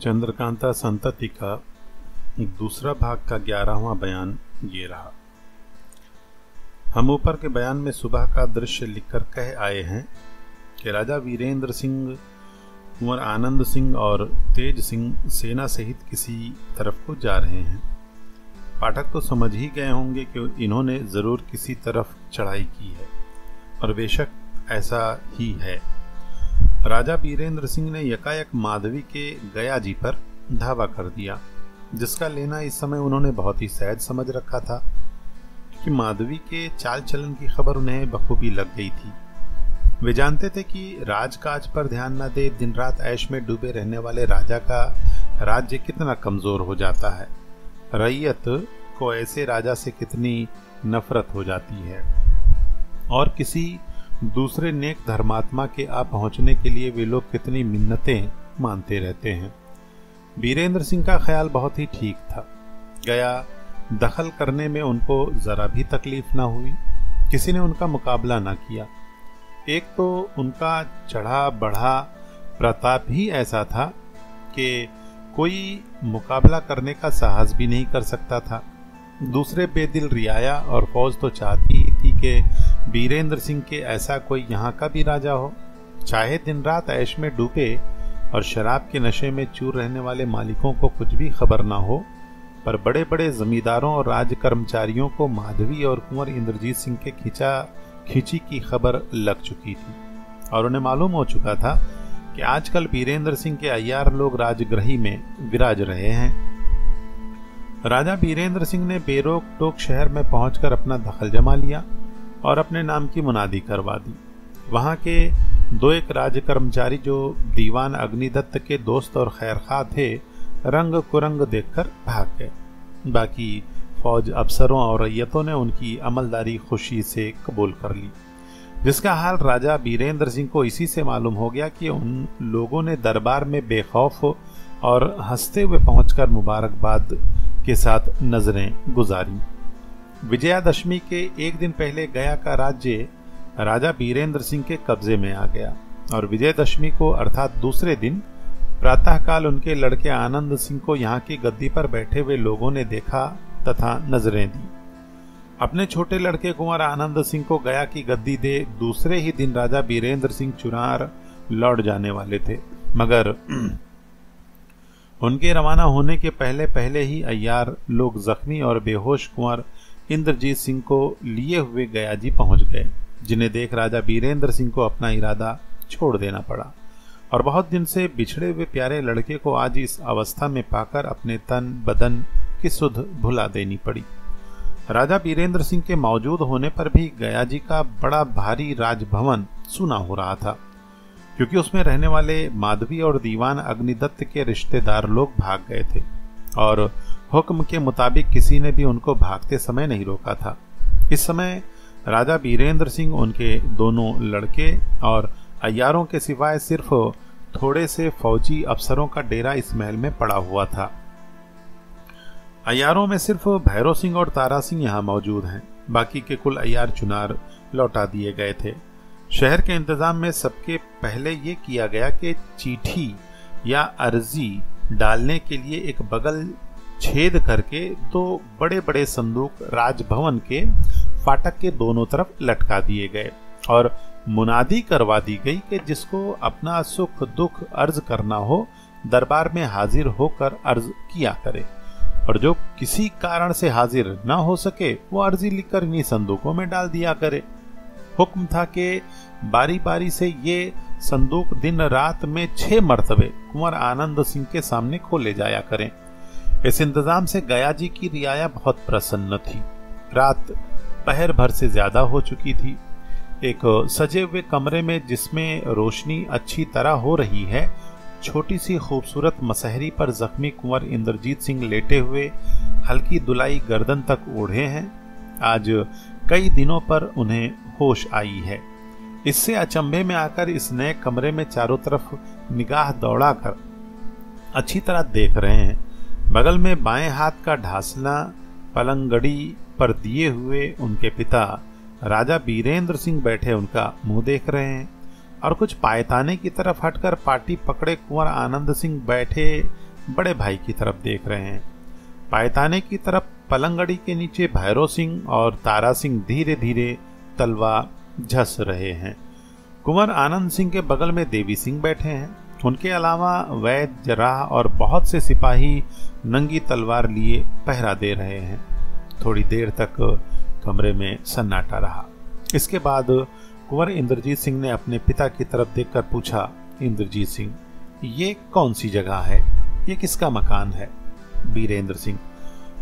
चंद्रकांता संतति का दूसरा भाग का 11वां बयान ये रहा। हम ऊपर के बयान में सुबह का दृश्य लिखकर कह आए हैं कि राजा वीरेंद्र सिंह, कुंवर आनंद सिंह और तेज सिंह सेना सहित किसी तरफ को जा रहे हैं। पाठक तो समझ ही गए होंगे कि इन्होंने जरूर किसी तरफ चढ़ाई की है, और बेशक ऐसा ही है। राजा वीरेंद्र सिंह ने यकायक माधवी के गया जी पर धावा कर दिया, जिसका लेना इस समय उन्होंने बहुत ही सहज समझ रखा था, क्योंकि माधवी के चाल चलन की खबर उन्हें बखूबी लग गई थी। वे जानते थे कि राजकाज पर ध्यान न दे दिन रात ऐश में डूबे रहने वाले राजा का राज्य कितना कमजोर हो जाता है, रैयत को ऐसे राजा से कितनी नफरत हो जाती है, और किसी दूसरे नेक धर्मात्मा के आ पहुंचने के लिए वे लोग कितनी मिन्नतें मानते रहते हैं। वीरेंद्र सिंह का ख्याल बहुत ही ठीक था। गया दखल करने में उनको जरा भी तकलीफ ना हुई, किसी ने उनका मुकाबला ना किया। एक तो उनका चढ़ा बढ़ा प्रताप ही ऐसा था कि कोई मुकाबला करने का साहस भी नहीं कर सकता था। दूसरे बेदिल रियाया और फौज तो चाहती ही थी कि वीरेंद्र सिंह के ऐसा कोई यहाँ का भी राजा हो। चाहे दिन रात ऐश में डूबे और शराब के नशे में चूर रहने वाले मालिकों को कुछ भी खबर ना हो, पर बड़े बड़े जमींदारों और राज कर्मचारियों को माधवी और कुंवर इंद्रजीत सिंह के खींची की खबर लग चुकी थी, और उन्हें मालूम हो चुका था कि आजकल वीरेंद्र सिंह के अय्यार लोग राजगृही में विराज रहे हैं। राजा वीरेंद्र सिंह ने बेरोक टोक शहर में पहुंचकर अपना दखल जमा लिया और अपने नाम की मुनादी करवा दी। वहां के दो एक राज कर्मचारी जो दीवान अग्निदत्त के दोस्त और खैरखा थे, रंग कुरंग देखकर भाग गए। बाकी फौज अफसरों और रैयतों ने उनकी अमलदारी खुशी से कबूल कर ली, जिसका हाल राजा वीरेंद्र सिंह को इसी से मालूम हो गया कि उन लोगों ने दरबार में बेखौफ और हंसते हुए पहुंचकर मुबारकबाद के साथ नजरें गुजारी। विजयादशमी के एक दिन पहले गया का राज्य राजा वीरेंद्र सिंह के कब्जे में आ गया, और विजयदशमी को अर्थात दूसरे दिन प्रातःकाल उनके लड़के आनंद सिंह को यहाँ की गद्दी पर बैठे हुए लोगों ने देखा तथा नजरें दी। अपने छोटे लड़के कुंवर आनंद सिंह को गया की गद्दी दे दूसरे ही दिन राजा वीरेंद्र सिंह चुनार लौट जाने वाले थे, मगर उनके रवाना होने के पहले पहले ही अय्यार लोग जख्मी और बेहोश कुंवर इंद्रजीत सिंह को लिए हुए गया जी पहुंच गए, जिन्हें देख राजा वीरेंद्र सिंह को अपना इरादा छोड़ देना पड़ा, और बहुत दिन से बिछड़े हुए प्यारे लड़के को आज इस अवस्था में पाकर अपने तन बदन की सुध भुला देनी पड़ी। राजा वीरेंद्र सिंह के मौजूद होने पर भी गया जी का बड़ा भारी राजभवन सूना हो रहा था, क्योंकि उसमें रहने वाले माधवी और दीवान अग्निदत्त के रिश्तेदार लोग भाग गए थे, और हुक्म के मुताबिक किसी ने भी उनको भागते समय नहीं रोका था। इस समय राजा वीरेंद्र सिंह, उनके दोनों लड़के और अय्यारों के सिवाय सिर्फ थोड़े से फौजी अफसरों का डेरा इस महल में पड़ा हुआ था। अय्यारों में सिर्फ भैरव सिंह और तारा सिंह यहाँ मौजूद हैं, बाकी के कुल अय्यार चुनार लौटा दिए गए थे। शहर के इंतजाम में सबके पहले ये किया गया कि चिट्ठी या अर्जी डालने के लिए एक बगल छेद करके दो बड़े बड़े संदूक राजभवन के फाटक के दोनों तरफ लटका दिए गए, और मुनादी करवा दी गई कि जिसको अपना सुख दुख अर्ज करना हो दरबार में हाजिर होकर अर्ज किया करे, और जो किसी कारण से हाजिर न हो सके वो अर्जी लिखकर इन्हीं संदूकों में डाल दिया करे। हुक्म था कि बारी बारी से ये संदूक दिन रात में 6 मरतबे कुंवर आनंद सिंह के सामने खोले जाया करें। इस इंतजाम से गया जी की रियाया बहुत प्रसन्न थी। रात पहर भर से ज्यादा हो चुकी थी। एक सजे हुए कमरे में, जिसमें रोशनी अच्छी तरह हो रही है, छोटी सी खूबसूरत मसहरी पर जख्मी कुंवर इंद्रजीत सिंह लेटे हुए हल्की दुलाई गर्दन तक ओढ़े हैं। आज कई दिनों पर उन्हें होश आई है। इससे अचंभे में आकर इस नए कमरे में चारों तरफ निगाह दौड़ाकर अच्छी तरह देख रहे हैं। बगल में बाएं हाथ का ढासना पलंगड़ी पर दिए हुए उनके पिता राजा वीरेंद्र सिंह बैठे उनका मुंह देख रहे हैं, और कुछ पायताने की तरफ हटकर पाटी पकड़े कुंवर आनंद सिंह बैठे बड़े भाई की तरफ देख रहे हैं। पायताने की तरफ पलंगड़ी के नीचे भैरव सिंह और तारा सिंह धीरे धीरे तलवा झस रहे हैं। कुंवर आनंद सिंह के बगल में देवी सिंह बैठे हैं। उनके अलावा वैद, जराह और बहुत से सिपाही नंगी तलवार लिए पहरा दे रहे हैं। थोड़ी देर तक कमरे में सन्नाटा रहा। इसके बाद कुंवर इंद्रजीत सिंह ने अपने पिता की तरफ देखकर पूछा, इंद्रजीत सिंह, ये कौन सी जगह है? ये किसका मकान है? वीरेंद्र सिंह,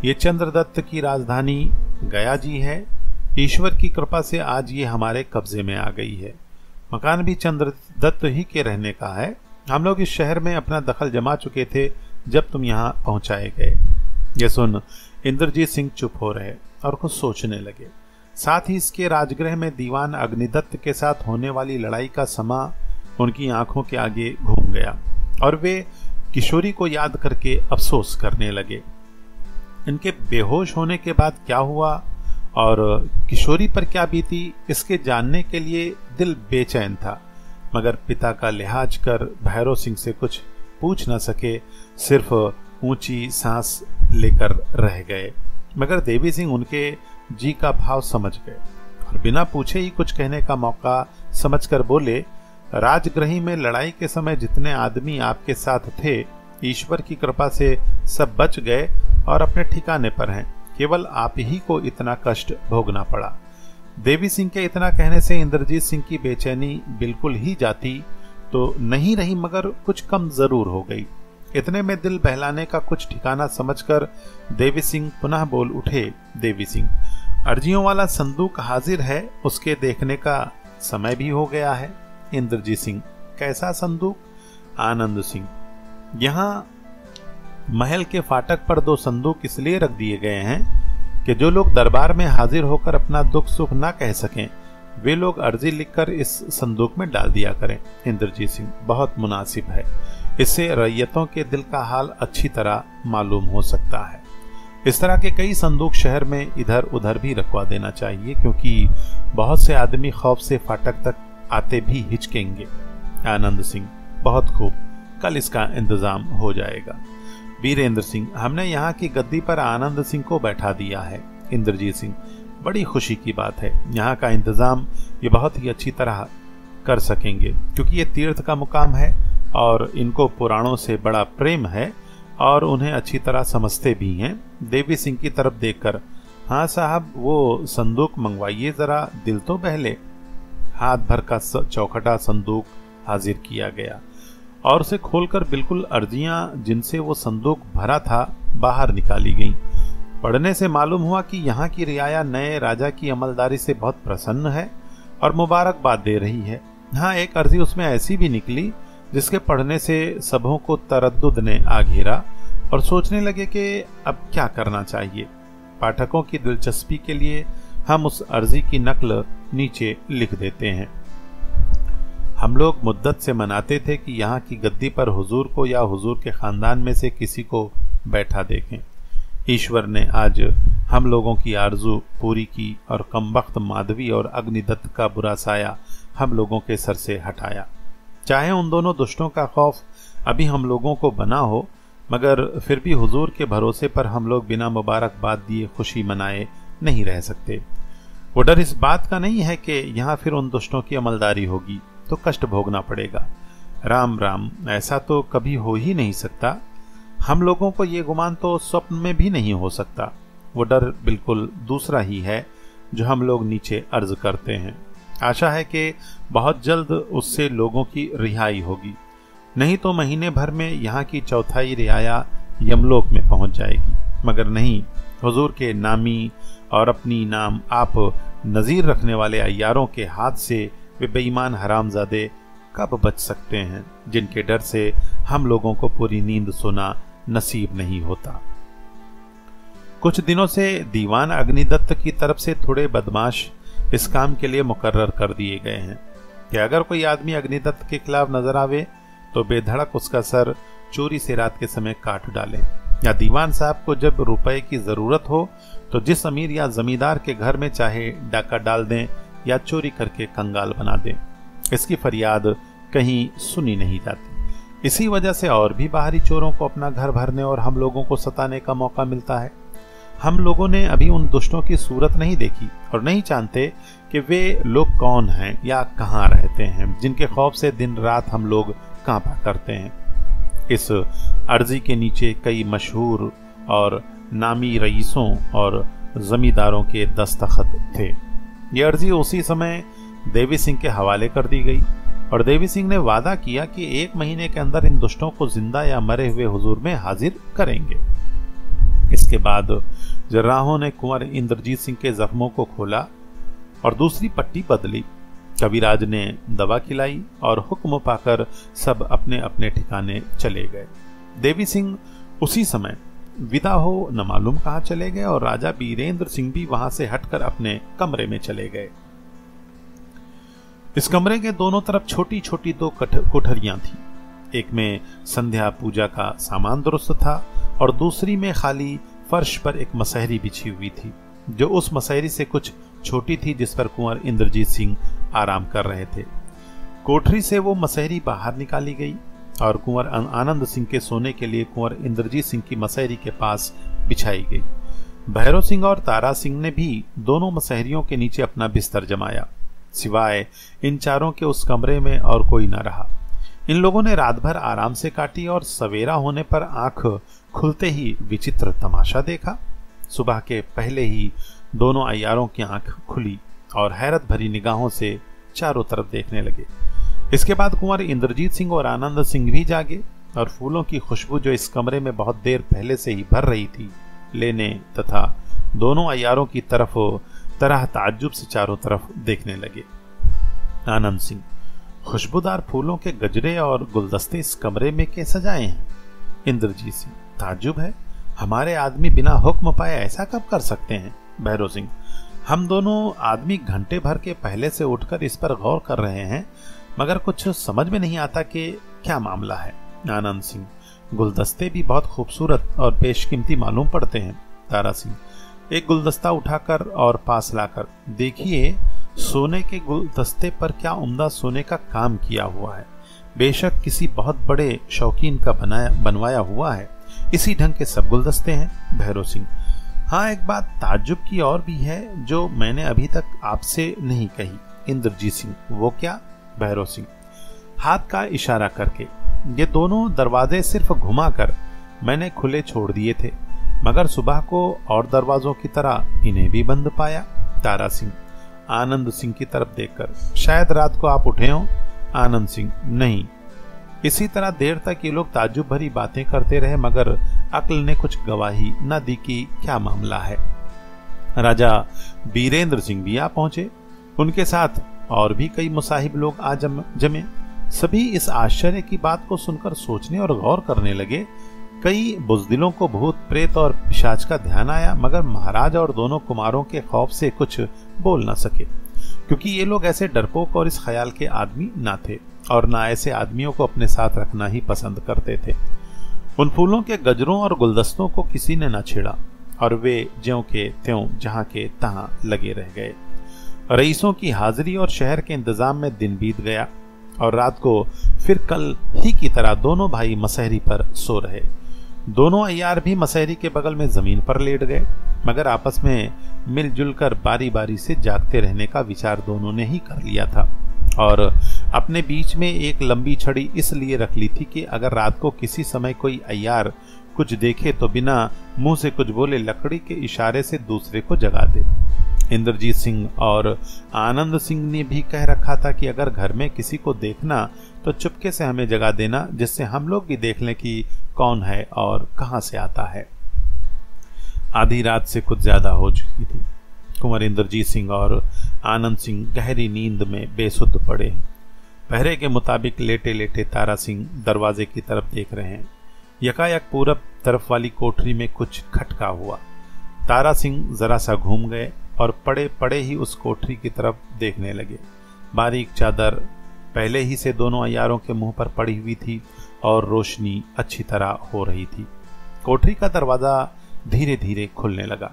ये चंद्रदत्त की राजधानी गया जी है। ईश्वर की कृपा से आज ये हमारे कब्जे में आ गई है। मकान भी चंद्रदत्त ही के रहने का है। हम लोग इस शहर में अपना दखल जमा चुके थे जब तुम यहाँ पहुंचाए गए। ये सुन इंद्रजीत सिंह चुप हो रहे और कुछ सोचने लगे। साथ ही इसके राजगृह में दीवान अग्निदत्त के साथ होने वाली लड़ाई का समा उनकी आंखों के आगे घूम गया और वे किशोरी को याद करके अफसोस करने लगे। इनके बेहोश होने के बाद क्या हुआ और किशोरी पर क्या बीती, इसके जानने के लिए दिल बेचैन था, मगर पिता का लिहाज कर भैरव सिंह से कुछ पूछ न सके, सिर्फ ऊंची सांस लेकर रह गए। मगर देवी सिंह उनके जी का भाव समझ गए और बिना पूछे ही कुछ कहने का मौका समझकर बोले, राजगृही में लड़ाई के समय जितने आदमी आपके साथ थे, ईश्वर की कृपा से सब बच गए और अपने ठिकाने पर हैं। केवल आप ही को इतना कष्ट भोगना पड़ा। देवी सिंह के इतना कहने से इंद्रजीत सिंह की बेचैनी बिल्कुल ही जाती तो नहीं रही, मगर कुछ कम जरूर हो गई। इतने में दिल बहलाने का कुछ ठिकाना समझकर देवी सिंह पुनः बोल उठे, देवी सिंह, अर्जियों वाला संदूक हाजिर है, उसके देखने का समय भी हो गया है। इंद्रजीत सिंह, कैसा संदूक? आनंद सिंह, यहाँ महल के फाटक पर 2 संदूक इसलिए रख दिए गए हैं कि जो लोग दरबार में हाजिर होकर अपना दुख सुख ना कह सकें, वे लोग अर्जी लिखकर इस संदूक में डाल दिया करें। इंद्रजीत सिंह, बहुत मुनासिब है। इससे रैयतों के दिल का हाल अच्छी तरह मालूम हो सकता है। इस तरह के कई संदूक शहर में इधर उधर भी रखवा देना चाहिए, क्योंकि बहुत से आदमी खौफ से फाटक तक आते भी हिचकेंगे। आनंद सिंह, बहुत खूब, कल इसका इंतजाम हो जाएगा। वीरेंद्र सिंह, हमने यहाँ की गद्दी पर आनंद सिंह को बैठा दिया है। इंद्रजीत सिंह, बड़ी खुशी की बात है। यहाँ का इंतजाम ये बहुत ही अच्छी तरह कर सकेंगे, क्योंकि ये तीर्थ का मुकाम है और इनको पुराणों से बड़ा प्रेम है और उन्हें अच्छी तरह समझते भी हैं। देवी सिंह की तरफ देखकर, हाँ साहब, वो संदूक मंगवाइए जरा, दिल तो बहले। हाथ भर का चौखटा संदूक हाजिर किया गया और उसे खोलकर बिल्कुल अर्जियां जिनसे वो संदूक भरा था बाहर निकाली गईं। पढ़ने से मालूम हुआ कि यहाँ की रियाया नए राजा की अमलदारी से बहुत प्रसन्न है और मुबारकबाद दे रही है। हाँ, एक अर्जी उसमें ऐसी भी निकली जिसके पढ़ने से सबों को तरद्दुद ने आ घेरा और सोचने लगे कि अब क्या करना चाहिए। पाठकों की दिलचस्पी के लिए हम उस अर्जी की नकल नीचे लिख देते हैं। हम लोग मुद्दत से मनाते थे कि यहाँ की गद्दी पर हुजूर को या हुजूर के खानदान में से किसी को बैठा देखें। ईश्वर ने आज हम लोगों की आरजू पूरी की और कमबख्त माधवी और अग्निदत्त का बुरा साया हम लोगों के सर से हटाया। चाहे उन दोनों दुष्टों का खौफ अभी हम लोगों को बना हो, मगर फिर भी हुजूर के भरोसे पर हम लोग बिना मुबारकबाद दिए खुशी मनाए नहीं रह सकते। वो डर इस बात का नहीं है कि यहाँ फिर उन दुष्टों की अमलदारी होगी तो कष्ट भोगना पड़ेगा। राम राम, ऐसा तो कभी हो ही नहीं सकता। हम लोगों को ये गुमान तो स्वप्न में भी नहीं हो सकता। वो डर बिल्कुल दूसरा ही है जो हम लोग नीचे अर्ज करते हैं। आशा है कि बहुत जल्द उससे लोगों की रिहाई होगी, नहीं तो महीने भर में यहाँ की चौथाई रियाया यमलोक में पहुंच जाएगी। मगर नहीं, हुजूर के नामी और अपनी नाम आप नजीर रखने वाले अय्यारों के हाथ से वे बेईमान हरामजादे कब बच सकते हैं, जिनके डर से हम लोगों को पूरी नींद सोना नसीब नहीं होता। कुछ दिनों से दीवान अग्निदत्त की तरफ से थोड़े बदमाश इस काम के लिए मुकर्रर कर दिए गए हैं कि अगर कोई आदमी अग्निदत्त के खिलाफ नजर आवे तो बेधड़क उसका सर चोरी से रात के समय काट डालें, या दीवान साहब को जब रुपए की जरूरत हो तो जिस अमीर या जमींदार के घर में चाहे डाका डाल दें या चोरी करके कंगाल बना दें। इसकी फरियाद कहीं सुनी नहीं जाती। इसी वजह से और भी बाहरी चोरों को अपना घर भरने और हम लोगों को सताने का मौका मिलता है। हम लोगों ने अभी उन दुष्टों की सूरत नहीं देखी और नहीं जानते कि वे लोग कौन हैं या कहाँ रहते हैं, जिनके खौफ से दिन रात हम लोग कांपा करते हैं। इस अर्जी के नीचे कई मशहूर और नामी रईसों और जमींदारों के दस्तखत थे। ये अर्जी उसी समय देवी सिंह के हवाले कर दी गई और देवी सिंह ने वादा किया कि 1 महीने के अंदर इन दुष्टों को जिंदा या मरे हुए हुजूर में हाजिर करेंगे। इसके बाद जर्राहों ने कुंवर इंद्रजीत सिंह के जख्मों को खोला और दूसरी पट्टी बदली। कविराज ने दवा खिलाई और हुक्म पाकर सब अपने अपने ठिकाने चले गए। देवी सिंह उसी समय विदा हो न मालूम कहां चले गए और राजा बीरेंद्र सिंह भी वहां से हटकर अपने कमरे में चले गए। इस कमरे के दोनों तरफ छोटी छोटी 2 कोठरियां थी। एक में संध्या पूजा का सामान दुरुस्त था और दूसरी में खाली फर्श पर एक मसहरी बिछी हुई थी, जो उस मसहरी से कुछ छोटी थी, जिस पर कुंवर इंद्रजीत सिंह आराम कर रहे थे। कोठरी से वो मसहरी बाहर निकाली गई और कुंवर आनंद सिंह के सोने के लिए कुंवर इंद्रजीत सिंह की मसहरी के पास बिछाई गई। भैरव सिंह और तारा सिंह ने भी दोनों मसहरियों के नीचे अपना बिस्तर जमाया। सिवाय इन चारों के उस कमरे में और कोई न रहा। इन लोगों ने रात भर आराम से काटी और सवेरा होने पर आंख खुलते ही विचित्र तमाशा देखा। सुबह के पहले ही दोनों अय्यारों की आंख खुली और हैरत भरी निगाहों से चारों तरफ देखने लगे। इसके बाद कुंवर इंद्रजीत सिंह और आनंद सिंह भी जागे और फूलों की खुशबू जो इस कमरे में बहुत देर पहले से ही भर रही थी, लेने तथा दोनों अय्यारों की तरफ तरह ताज्जुब से चारों तरफ देखने लगे। आनंद सिंह, खुशबूदार फूलों के गजरे और गुलदस्ते इस कमरे में कैसे सजाए हैं? इंद्रजीत सिंह, ताज्जुब है, हमारे आदमी बिना हुक्म पाए ऐसा कब कर सकते हैं? भैरव सिंह, हम दोनों आदमी घंटे भर के पहले से उठकर इस पर गौर कर रहे हैं, मगर कुछ समझ में नहीं आता कि क्या मामला है। आनंद सिंह, गुलदस्ते भी बहुत खूबसूरत और बेशकीमती मालूम पड़ते हैं। तारा सिंह, एक गुलदस्ता उठाकर और पास लाकर देखिए, सोने के गुलदस्ते पर क्या उम्दा सोने का काम किया हुआ है। बेशक किसी बहुत बड़े शौकीन का बनवाया हुआ है। इसी ढंग के सब गुलदस्ते हैं। भैरव सिंह, हाँ, एक बात ताज्जुब की और भी है जो मैंने अभी तक आपसे नहीं कही। इंद्रजीत सिंह, वो क्या? भैरव सिंह, हाथ का इशारा करके, ये दोनों दरवाजे सिर्फ घुमाकर मैंने खुले छोड़ दिए थे, मगर सुबह को और दरवाजों की तरह इन्हें भी बंद पाया। तारा सिंह आनंद सिंह की तरफ देखकर, शायद रात को आप उठे हों। आनंद सिंह, नहीं। इसी तरह देर तक ये लोग ताज्जुब भरी बातें करते रहे, मगर अक्ल ने कुछ गवाही न दी कि क्या मामला है। राजा बीरेंद्र सिंह भी आ पहुंचे। उनके साथ और भी कई मुसाहिब लोग आ जमे। सभी इस आश्चर्य की बात को सुनकर सोचने और गौर करने लगे। कई बुज़दिलों को भूत प्रेत और पिशाच का ध्यान आया, मगर महाराज और दोनों कुमारों के खौफ से कुछ बोल न सके, क्योंकि ये लोग ऐसे डरपोक और इस ख्याल के आदमी ना थे और ना ऐसे आदमियों को अपने साथ रखना ही पसंद करते थे। उन फूलों के गजरों और गुलदस्तों को किसी ने न छेड़ा और वे ज्यों के त्यों जहां के तहां लगे रह गए। रईसों की हाजिरी और शहर के इंतजाम में दिन बीत गया और रात को फिर कल ही की तरह दोनों भाई मसहरी पर सो रहे। दोनों अय्यार भी मसहरी के बगल में जमीन पर लेट गए, मगर आपस में मिलजुल कर बारी बारी से जागते रहने का विचार दोनों ने ही कर लिया था और अपने बीच में एक लंबी छड़ी इसलिए रख ली थी कि अगर रात को किसी समय कोई अय्यार कुछ देखे तो बिना मुंह से कुछ बोले लकड़ी के इशारे से दूसरे को जगा दे। इंद्रजीत सिंह और आनंद सिंह ने भी कह रखा था कि अगर घर में किसी को देखना तो चुपके से हमें जगा देना, जिससे हम लोग भी देख लें कि कौन है और कहां से आता है। आधी रात से कुछ ज्यादा हो चुकी थी। कुंवर इंद्रजीत सिंह और आनंद सिंह गहरी नींद में बेसुध पड़े। पहरे के मुताबिक लेटे लेटे तारा सिंह दरवाजे की तरफ देख रहे हैं। यकायक पूरब तरफ वाली कोठरी में कुछ खटका हुआ। तारा सिंह जरा सा घूम गए और पड़े पड़े ही उस कोठरी की तरफ देखने लगे। बारीक चादर पहले ही से दोनों अय्यारों के मुंह पर पड़ी हुई थी और रोशनी अच्छी तरह हो रही थी। कोठरी का दरवाजा धीरे धीरे खुलने लगा।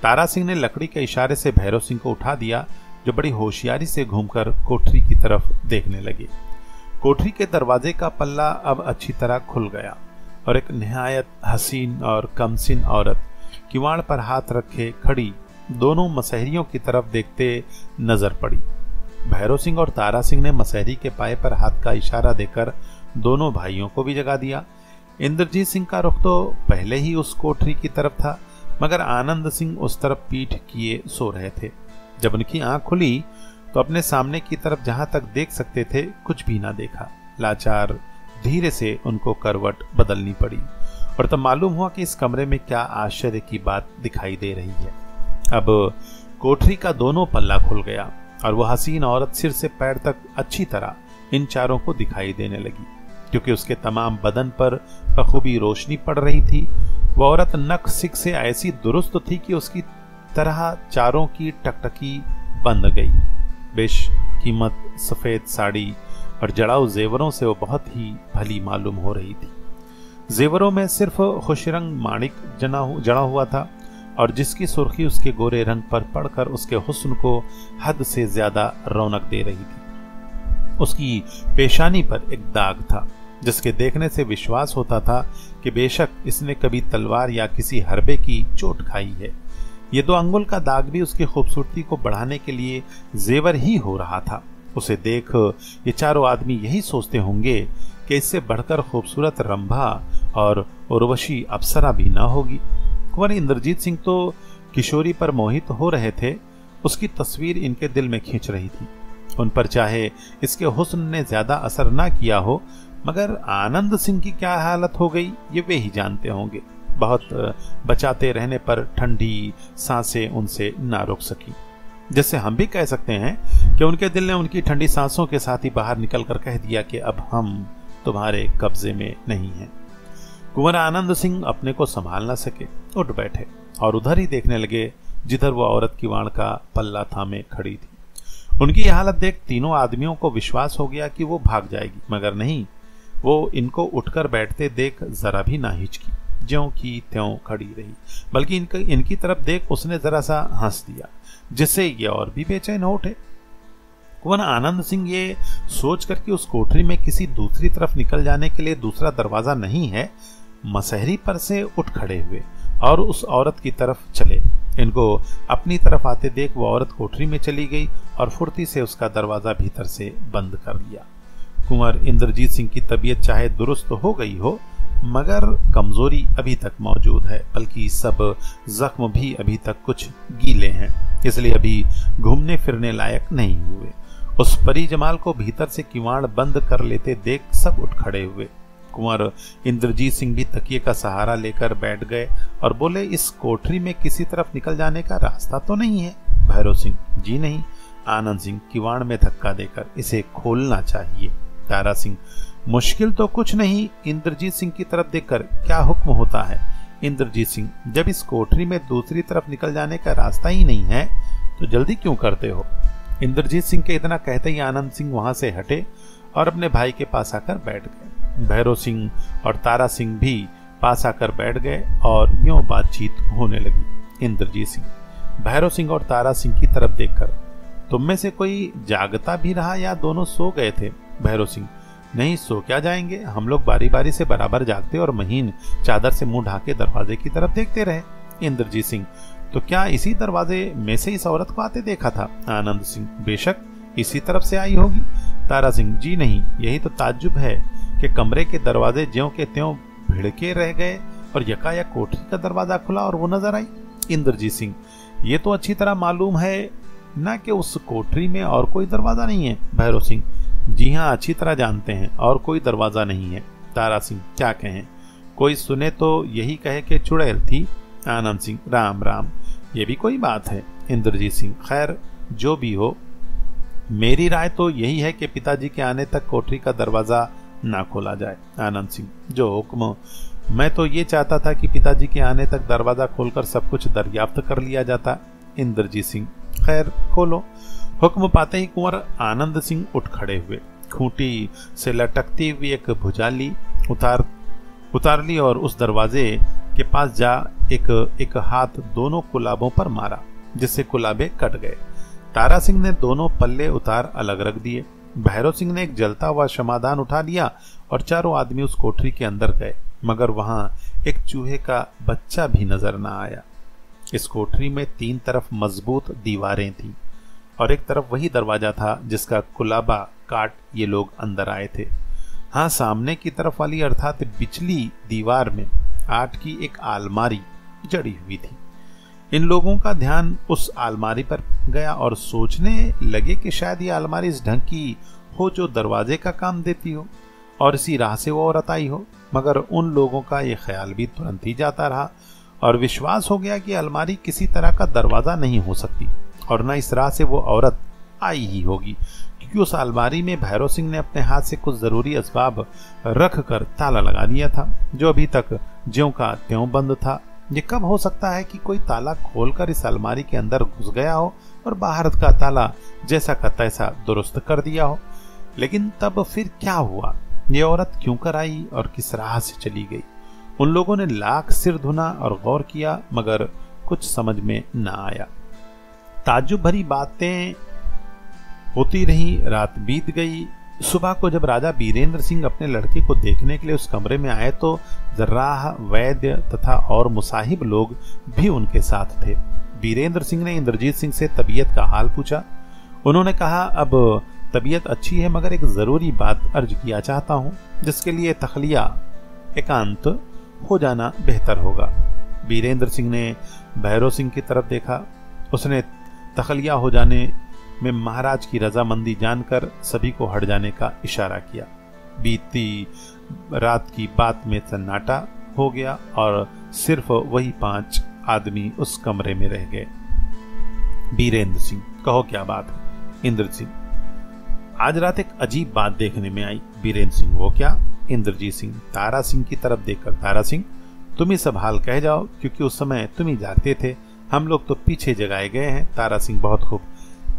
तारा सिंह ने लकड़ी के इशारे से भैरव सिंह को उठा दिया, जो बड़ी होशियारी से घूमकर कोठरी की तरफ देखने लगे। कोठरी के दरवाजे का पल्ला अब अच्छी तरह खुल गया और एक निहायत हसीन और कमसिन औरत किवाड़ पर हाथ रखे खड़ी दोनों मसहरियों की तरफ देखते नजर पड़ी। भैरव सिंह और तारा सिंह ने मसहरी के पाए पर हाथ का इशारा देकर दोनों भाइयों को भी जगा दिया। इंद्रजीत सिंह का रुख तो पहले ही उस कोठरी की तरफ था, मगर आनंद सिंह उस तरफ पीठ किए सो रहे थे। जब उनकी आंख खुली तो अपने सामने की तरफ जहां तक देख सकते थे कुछ भी ना देखा। लाचार धीरे से उनको करवट बदलनी पड़ी और तब मालूम हुआ कि इस कमरे में क्या आश्चर्य की बात दिखाई दे रही है। अब कोठरी का दोनों पल्ला खुल गया और वह हसीन औरत सिर से पैर तक अच्छी तरह इन चारों को दिखाई देने लगी, क्योंकि उसके तमाम बदन पर बखूबी रोशनी पड़ रही थी। वह औरत नक सिक से ऐसी दुरुस्त थी कि उसकी तरह चारों की टकटकी बंद गई। बेशकीमत सफेद साड़ी और जड़ाऊ जेवरों से वो बहुत ही भली मालूम हो रही थी। जेवरों में सिर्फ खुशरंग माणिक जड़ा हुआ था और जिसकी सुर्खी उसके गोरे रंग पर पड़कर उसके हुस्न को हद से ज्यादा रौनक दे रही थी। उसकी पेशानी पर एक दाग था जिसके देखने से विश्वास होता था कि बेशक इसने कभी तलवार या किसी हरबे की चोट खाई है। ये 2 अंगुल का दाग भी उसकी खूबसूरती को बढ़ाने के लिए जेवर ही हो रहा था। उसे देख ये चारों आदमी यही सोचते होंगे कि इससे बढ़कर खूबसूरत रंभा और उर्वशी अप्सरा भी ना होगी। कुंवर इंद्रजीत सिंह तो किशोरी पर मोहित हो रहे थे। उसकी तस्वीर इनके दिल में खींच रही थी। उन पर चाहे इसके हुस्न ने ज्यादा असर ना किया हो, मगर आनंद सिंह की क्या हालत हो गई ये वे ही जानते होंगे। बहुत बचाते रहने पर ठंडी सांसें उनसे ना रुक सकी। जैसे हम भी कह सकते हैं कि उनके दिल ने उनकी ठंडी सांसों के साथ ही बाहर निकलकर कह दिया कि अब हम तुम्हारे कब्जे में नहीं हैं। कुंवर आनंद सिंह अपने को संभाल न सके, उठ बैठे और उधर ही देखने लगे जिधर वो औरत किवाड़ का पल्ला थामे खड़ी थी। उनकी यह हालत देख तीनों आदमियों को विश्वास हो गया कि वो भाग जाएगी, मगर नहीं, वो इनको उठकर बैठते देख जरा भी ना हिचकी, ज्यों की त्यों खड़ी रही। बल्कि इनकी तरफ देख उसने जरा सा हंस दिया, जिससे ये और भी बेचैन हो उठे। कुंवर आनंद सिंह ये सोचकर कि उस कोठरी में किसी दूसरी तरफ निकल जाने के लिए दूसरा दरवाजा नहीं है, मसहरी पर से उठ खड़े हुए और उस औरत की तरफ चले। इनको अपनी तरफ आते देख वो औरत कोठरी में चली गई और फुर्ती से उसका दरवाजा भीतर से बंद कर लिया। कुंवर इंद्रजीत सिंह की तबीयत चाहे दुरुस्त हो गई हो, मगर कमजोरी अभी तक मौजूद है, बल्कि सब जख्म भी अभी तक कुछ गीले हैं, इसलिए अभी घूमने फिरने लायक नहीं हुए। उस परी जमाल को भीतर से किवाड़ बंद कर लेते देख सब उठ खड़े हुए। कुंवर इंद्रजीत सिंह भी तकिए का सहारा लेकर बैठ गए और बोले, इस कोठरी में किसी तरफ निकल जाने का रास्ता तो नहीं है? भैरव सिंह, जी नहीं। आनंद सिंह, किवाड़ में धक्का देकर इसे खोलना चाहिए। तारा सिंह, मुश्किल तो कुछ नहीं। इंद्रजीत सिंह की तरफ देखकर, क्या हुक्म होता है? इंद्रजीत सिंह, जब इस कोठरी में दूसरी तरफ निकल जाने का रास्ता ही नहीं है तो जल्दी क्यों करते हो? इंद्रजीत सिंह के इतना कहते ही आनंद सिंह वहां से हटे और अपने भाई के पास आकर बैठ गए। भैरव सिंह और तारा सिंह भी पास आकर बैठ गए और यूं बातचीत होने लगी। इंद्रजीत सिंह, भैरव सिंह और तारा सिंह की तरफ देखकर, तुम में से कोई जागता भी रहा या दोनों सो गए थे? भैरव सिंह, नहीं, सो क्या जाएंगे, हम लोग बारी बारी से बराबर जागते और महीन चादर से मुंह ढाके दरवाजे की तरफ देखते रहे। इंद्रजीत सिंह, तो क्या इसी दरवाजे में से इस औरत को आते देखा था? आनंद सिंह, बेशक इसी तरफ से आई होगी। तारा सिंह, जी नहीं, यही तो ताज्जुब है कि कमरे के दरवाजे ज्यों के त्यों भिड़के रह गए और यकायक कोठरी का दरवाजा खुला और वो नजर आई। इंद्रजीत सिंह, ये तो अच्छी तरह मालूम है ना कि उस कोठरी में और कोई दरवाजा नहीं है। भैरव सिंह, जी हाँ, अच्छी तरह जानते हैं, और कोई दरवाजा नहीं है। तारा सिंह, क्या कहें, कोई सुने तो यही कहे कि चुड़ैल थी। आनंद सिंह, राम राम, ये भी कोई बात है। इंद्रजीत सिंह, खैर जो भी हो, मेरी राय तो यही है कि पिताजी के आने तक कोठरी का दरवाजा ना खोला जाए। आनंद सिंह, जो हुक्म। मैं तो ये चाहता था कि पिताजी के आने तक दरवाजा खोलकर सब कुछ दरियाफ्त कर लिया जाता। इंद्रजीत सिंह, खैर खोलो। हुक्म पाते ही कुंवर आनंद सिंह उठ खड़े हुए। खूंटी से लटकती हुई एक भुजाली उतार ली और उस दरवाजे के पास जा एक हाथ दोनों कुलाबों पर मारा, जिससे कुलाबे कट गए। तारा सिंह ने दोनों पल्ले उतार अलग रख दिए। भैरव सिंह ने एक जलता हुआ समाधान उठा लिया और चारों आदमी उस कोठरी के अंदर गए, मगर वहां एक चूहे का बच्चा भी नजर न आया। इस कोठरी में 3 तरफ मजबूत दीवारें थीं और एक तरफ वही दरवाजा था जिसका कुलाबा काट ये लोग अंदर आए थे। हाँ, सामने की तरफ वाली अर्थात बिचली दीवार में 8 की एक आलमारी जड़ी हुई थी। इन लोगों का ध्यान उस आलमारी पर गया और सोचने लगे कि शायद ये आलमारी इस ढंग की हो जो दरवाजे का काम देती हो और इसी राह से वो औरत आई हो, मगर उन लोगों का ये ख्याल भी तुरंत ही जाता रहा और विश्वास हो गया कि अलमारी किसी तरह का दरवाजा नहीं हो सकती और न इस राह से वो औरत आई ही होगी, क्योंकि उस अलमारी में भैरव सिंह ने अपने हाथ से कुछ जरूरी असबाब रख कर ताला लगा दिया था, जो अभी तक ज्यों का त्यों बंद था। ये कब हो सकता है कि कोई ताला खोलकर इस अलमारी के अंदर घुस गया हो और बाहर का ताला जैसा का तैसा दुरुस्त कर दिया हो? लेकिन तब फिर क्या हुआ? ये औरत क्यों कर आई और किस राह से चली गई? उन लोगों ने लाख सिर धुना और गौर किया, मगर कुछ समझ में न आया। ताज्जुब भरी बातें होती रही। रात बीत गई। सुबह को जब राजा बीरेंद्र सिंह अपने लड़के को देखने के लिए उस कमरे में आए तो जर्राह, वैद्य तथा और मुसाहिब लोग भी उनके साथ थे। बीरेंद्र सिंह ने इंद्रजीत सिंह से तबीयत का हाल पूछा। उन्होंने कहा, अब तबीयत अच्छी है, मगर एक जरूरी बात अर्ज किया चाहता हूं, जिसके लिए तखलिया एकांत हो जाना बेहतर होगा। बीरेंद्र सिंह ने भैरव सिंह की तरफ देखा। उसने तखलिया हो जाने में महाराज की रजामंदी जानकर सभी को हट जाने का इशारा किया। बीती रात की बात में सन्नाटा हो गया और सिर्फ वही 5 आदमी उस कमरे में रह गए। बीरेंद्र सिंह, कहो क्या बात है? इंद्र सिंह, आज रात एक अजीब बात देखने में आई। बीरेंद्र सिंह, वो क्या? इंद्रजीत सिंह तारा सिंह की तरफ देखकर, तारा सिंह, तुम ही सब हाल कह जाओ, क्योंकि उस समय तुम ही जागते थे, हम लोग तो पीछे जगाए गए हैं। तारा सिंह, बहुत खूब।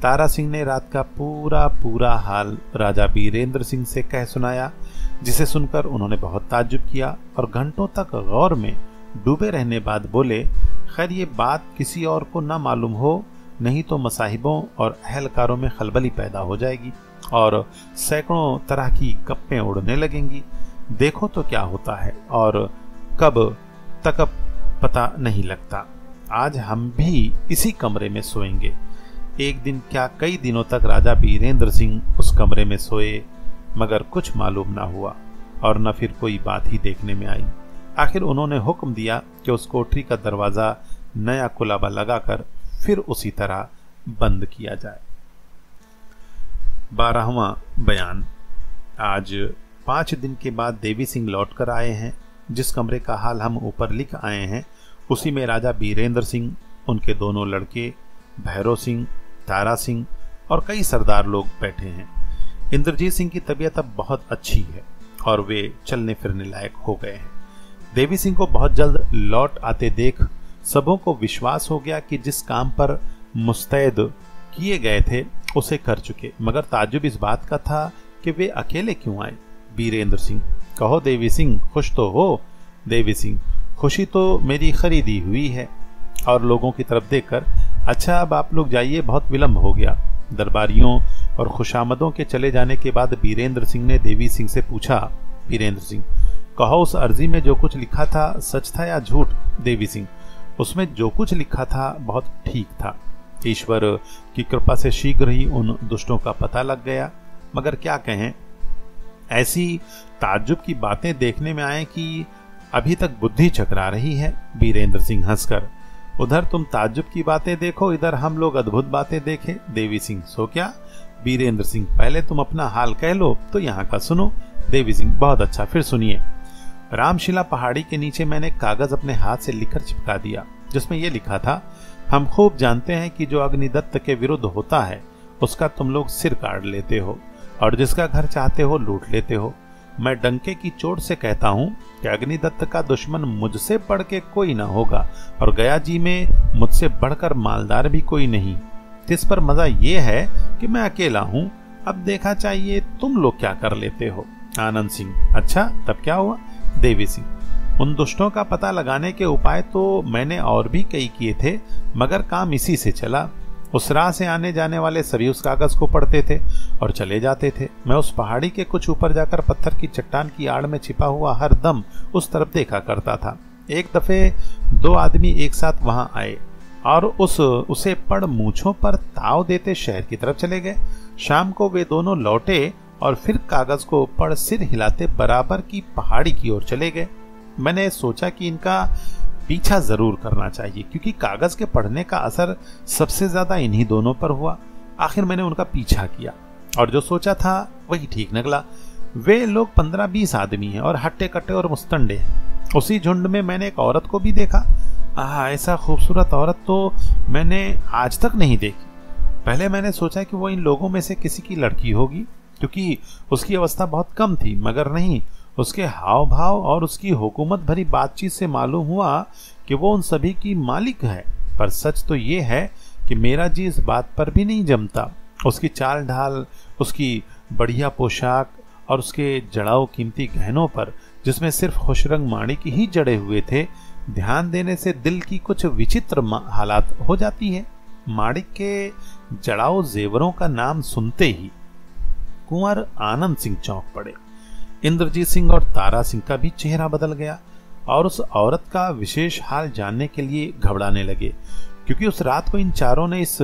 तारा सिंह ने रात का पूरा हाल राजा बीरेंद्र सिंह से कह सुनाया, जिसे सुनकर उन्होंने बहुत ताज्जुब किया और घंटों तक गौर में डूबे रहने बाद बोले, खैर ये बात किसी और को न मालूम हो, नहीं तो मसाहिबों और अहलकारों में खलबली पैदा हो जाएगी और सैकड़ों तरह की गप्पें उड़ने लगेंगी। देखो तो क्या होता है और कब तक पता नहीं लगता। आज हम भी इसी कमरे में सोएंगे। एक दिन क्या कई दिनों तक राजा बीरेंद्र सिंह उस कमरे में सोए, मगर कुछ मालूम ना हुआ और न फिर कोई बात ही देखने में आई। आखिर उन्होंने हुक्म दिया कि उस कोठरी का दरवाजा नया कुलाबा लगाकर फिर उसी तरह बंद किया जाए। 12वां बयान। आज 5 दिन के बाद देवी सिंह लौटकर आए हैं। जिस कमरे का हाल हम ऊपर लिख आए हैं, उसी में राजा बीरेंद्र सिंह, उनके दोनों लड़के भैरव सिंह, तारा सिंह और कई सरदार लोग बैठे हैं। इंद्रजीत सिंह की तबीयत अब बहुत अच्छी है और वे चलने फिरने लायक हो गए हैं। देवी सिंह को बहुत जल्द लौट आते देख सबों को विश्वास हो गया कि जिस काम पर मुस्तैद किए गए थे उसे कर चुके, मगर ताज्जुब इस बात का था कि वे अकेले क्यों आए। बीरेंद्र सिंह, कहो देवी सिंह, खुश तो हो? देवी सिंह, खुशी तो मेरी खरीदी हुई है। और लोगों की तरफ देखकर, अच्छा अब आप लोग जाइए, बहुत विलंब हो गया। दरबारियों और खुशामदों के चले जाने के बाद बीरेंद्र सिंह ने देवी सिंह से पूछा, बीरेंद्र सिंह, कहो उस अर्जी में जो कुछ लिखा था सच था या झूठ? देवी सिंह, उसमें जो कुछ लिखा था बहुत ठीक था। ईश्वर की कृपा से शीघ्र ही उन दुष्टों का पता लग गया, मगर क्या कहें, ऐसी ताज्जुब की बातें देखने में आए कि अभी तक बुद्धि चकरा रही है। बीरेंद्र सिंह हंसकर, उधर तुम ताज्जुब की बातें देखो, इधर हम लोग अद्भुत बातें देखें। देवी सिंह, सो क्या? बीरेंद्र सिंह, पहले तुम अपना हाल कह लो तो यहाँ का सुनो। देवी सिंह, बहुत अच्छा, फिर सुनिए। रामशिला पहाड़ी के नीचे मैंने कागज अपने हाथ से लिखकर चिपका दिया, जिसमें यह लिखा था, हम खूब जानते हैं कि जो अग्निदत्त के विरुद्ध होता है उसका तुम लोग सिर काट लेते हो और जिसका घर चाहते हो लूट लेते हो। मैं डंके की चोट से कहता हूँ कि अग्निदत्त का दुश्मन मुझसे बढ़ के कोई ना होगा और गया जी में मुझसे बढ़कर मालदार भी कोई नहीं। इस पर मजा ये है कि मैं अकेला हूँ। अब देखा चाहिए तुम लोग क्या कर लेते हो। आनंद सिंह, अच्छा तब क्या हुआ? देवी सिंह, उन दुष्टों का पता लगाने के उपाय तो मैंने और भी कई किए थे, मगर काम इसी से चला। उस राह से आने जाने वाले सभी उस कागज को पढ़ते थे और चले जाते थे। मैं उस पहाड़ी के कुछ ऊपर जाकर पत्थर की चट्टान की आड़ में छिपा हुआ हर दम उस तरफ देखा करता था। एक दफे 2 आदमी एक साथ वहां आए और उसे पड़ मूंछों पर ताव देते शहर की तरफ चले गए। शाम को वे दोनों लौटे और फिर कागज को पड़ सिर हिलाते बराबर की पहाड़ी की ओर चले गए। मैंने सोचा कि इनका पीछा जरूर करना चाहिए, क्योंकि कागज के पढ़ने का असर सबसे ज्यादा इन्हीं दोनों पर हुआ। आखिर मैंने उनका पीछा किया और जो सोचा था वही ठीक निकला। वे लोग 15-20 आदमी हैं और हट्टे कट्टे और मुस्तंडे हैं। उसी झुंड में मैंने एक औरत को भी देखा। ऐसा खूबसूरत औरत तो मैंने आज तक नहीं देखी। पहले मैंने सोचा कि वो इन लोगों में से किसी की लड़की होगी, क्योंकि उसकी अवस्था बहुत कम थी, मगर नहीं, उसके हाव भाव और उसकी हुकूमत भरी बातचीत से मालूम हुआ कि वो उन सभी की मालिक है। पर सच तो ये है कि मेरा जी इस बात पर भी नहीं जमता। उसकी चाल ढाल, उसकी बढ़िया पोशाक और उसके जड़ाऊ कीमती गहनों पर, जिसमें सिर्फ खुशरंग माणिक ही जड़े हुए थे, ध्यान देने से दिल की कुछ विचित्र हालात हो जाती है। माणिक के जड़ाऊ जेवरों का नाम सुनते ही कुंवर आनंद सिंह चौंक पड़े। इंद्रजीत सिंह और तारा सिंह का भी चेहरा बदल गया और उस औरत का विशेष हाल जानने के लिए घबराने लगे, क्योंकि उस रात को इन चारों ने इस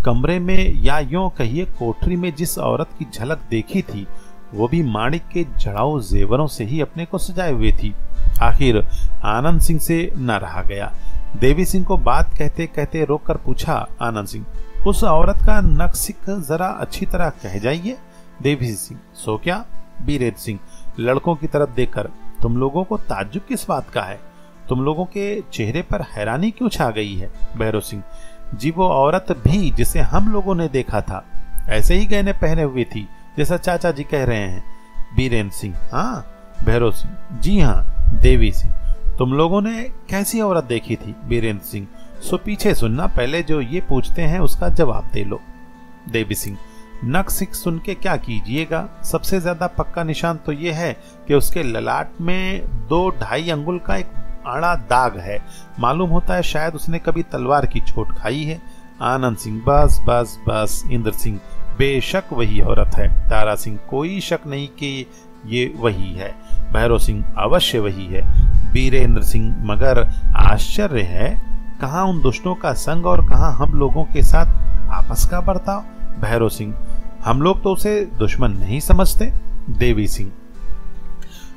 कमरे में, या यूं कहिए कोठरी में, जिस औरत की झलक देखी थी वो भी माणिक के जड़ाऊ जेवरों से ही अपने को सजाए हुए थी। आखिर आनंद सिंह से न रहा गया। देवी सिंह को बात कहते कहते रोककर पूछा आनंद सिंह, उस औरत का नक्सिक जरा अच्छी तरह कह जाइए। देवी सिंह, सो क्या? बीरेंद्र सिंह लड़कों की तरफ देखकर, तुम लोगों को ताज्जुब किस बात का है? तुम लोगों के चेहरे पर हैरानी क्यों छा गई है? भैरव सिंह, जी वो औरत भी जिसे हम लोगों ने देखा था ऐसे ही गहने पहने हुए थी जैसा चाचा जी कह रहे हैं। बीरेंद्र सिंह, हाँ। भैरव सिंह, जी हाँ। देवी सिंह, तुम लोगों ने कैसी औरत देखी थी? बीरेंद्र सिंह, सो पीछे सुनना, पहले जो ये पूछते हैं उसका जवाब दे लो। देवी सिंह, नक्सिक सुन के क्या कीजिएगा? सबसे ज्यादा पक्का निशान तो ये है कि उसके ललाट में 2-2.5 अंगुल का एक आड़ा दाग है। मालूम होता है शायद उसने कभी तलवार की चोट खाई है। आनंद सिंह, बस बस बस। इंद्र सिंह, बेशक वही औरत है। तारा सिंह, कोई शक नहीं कि ये वही है। भैरव सिंह, अवश्य वही है। बीरेंद्र सिंह, मगर आश्चर्य है, कहाँ उन दुष्टों का संग और कहाँ हम लोगों के साथ आपस का बर्ताव। भैरव सिंह, हम लोग तो उसे दुश्मन नहीं समझते। देवी सिंह,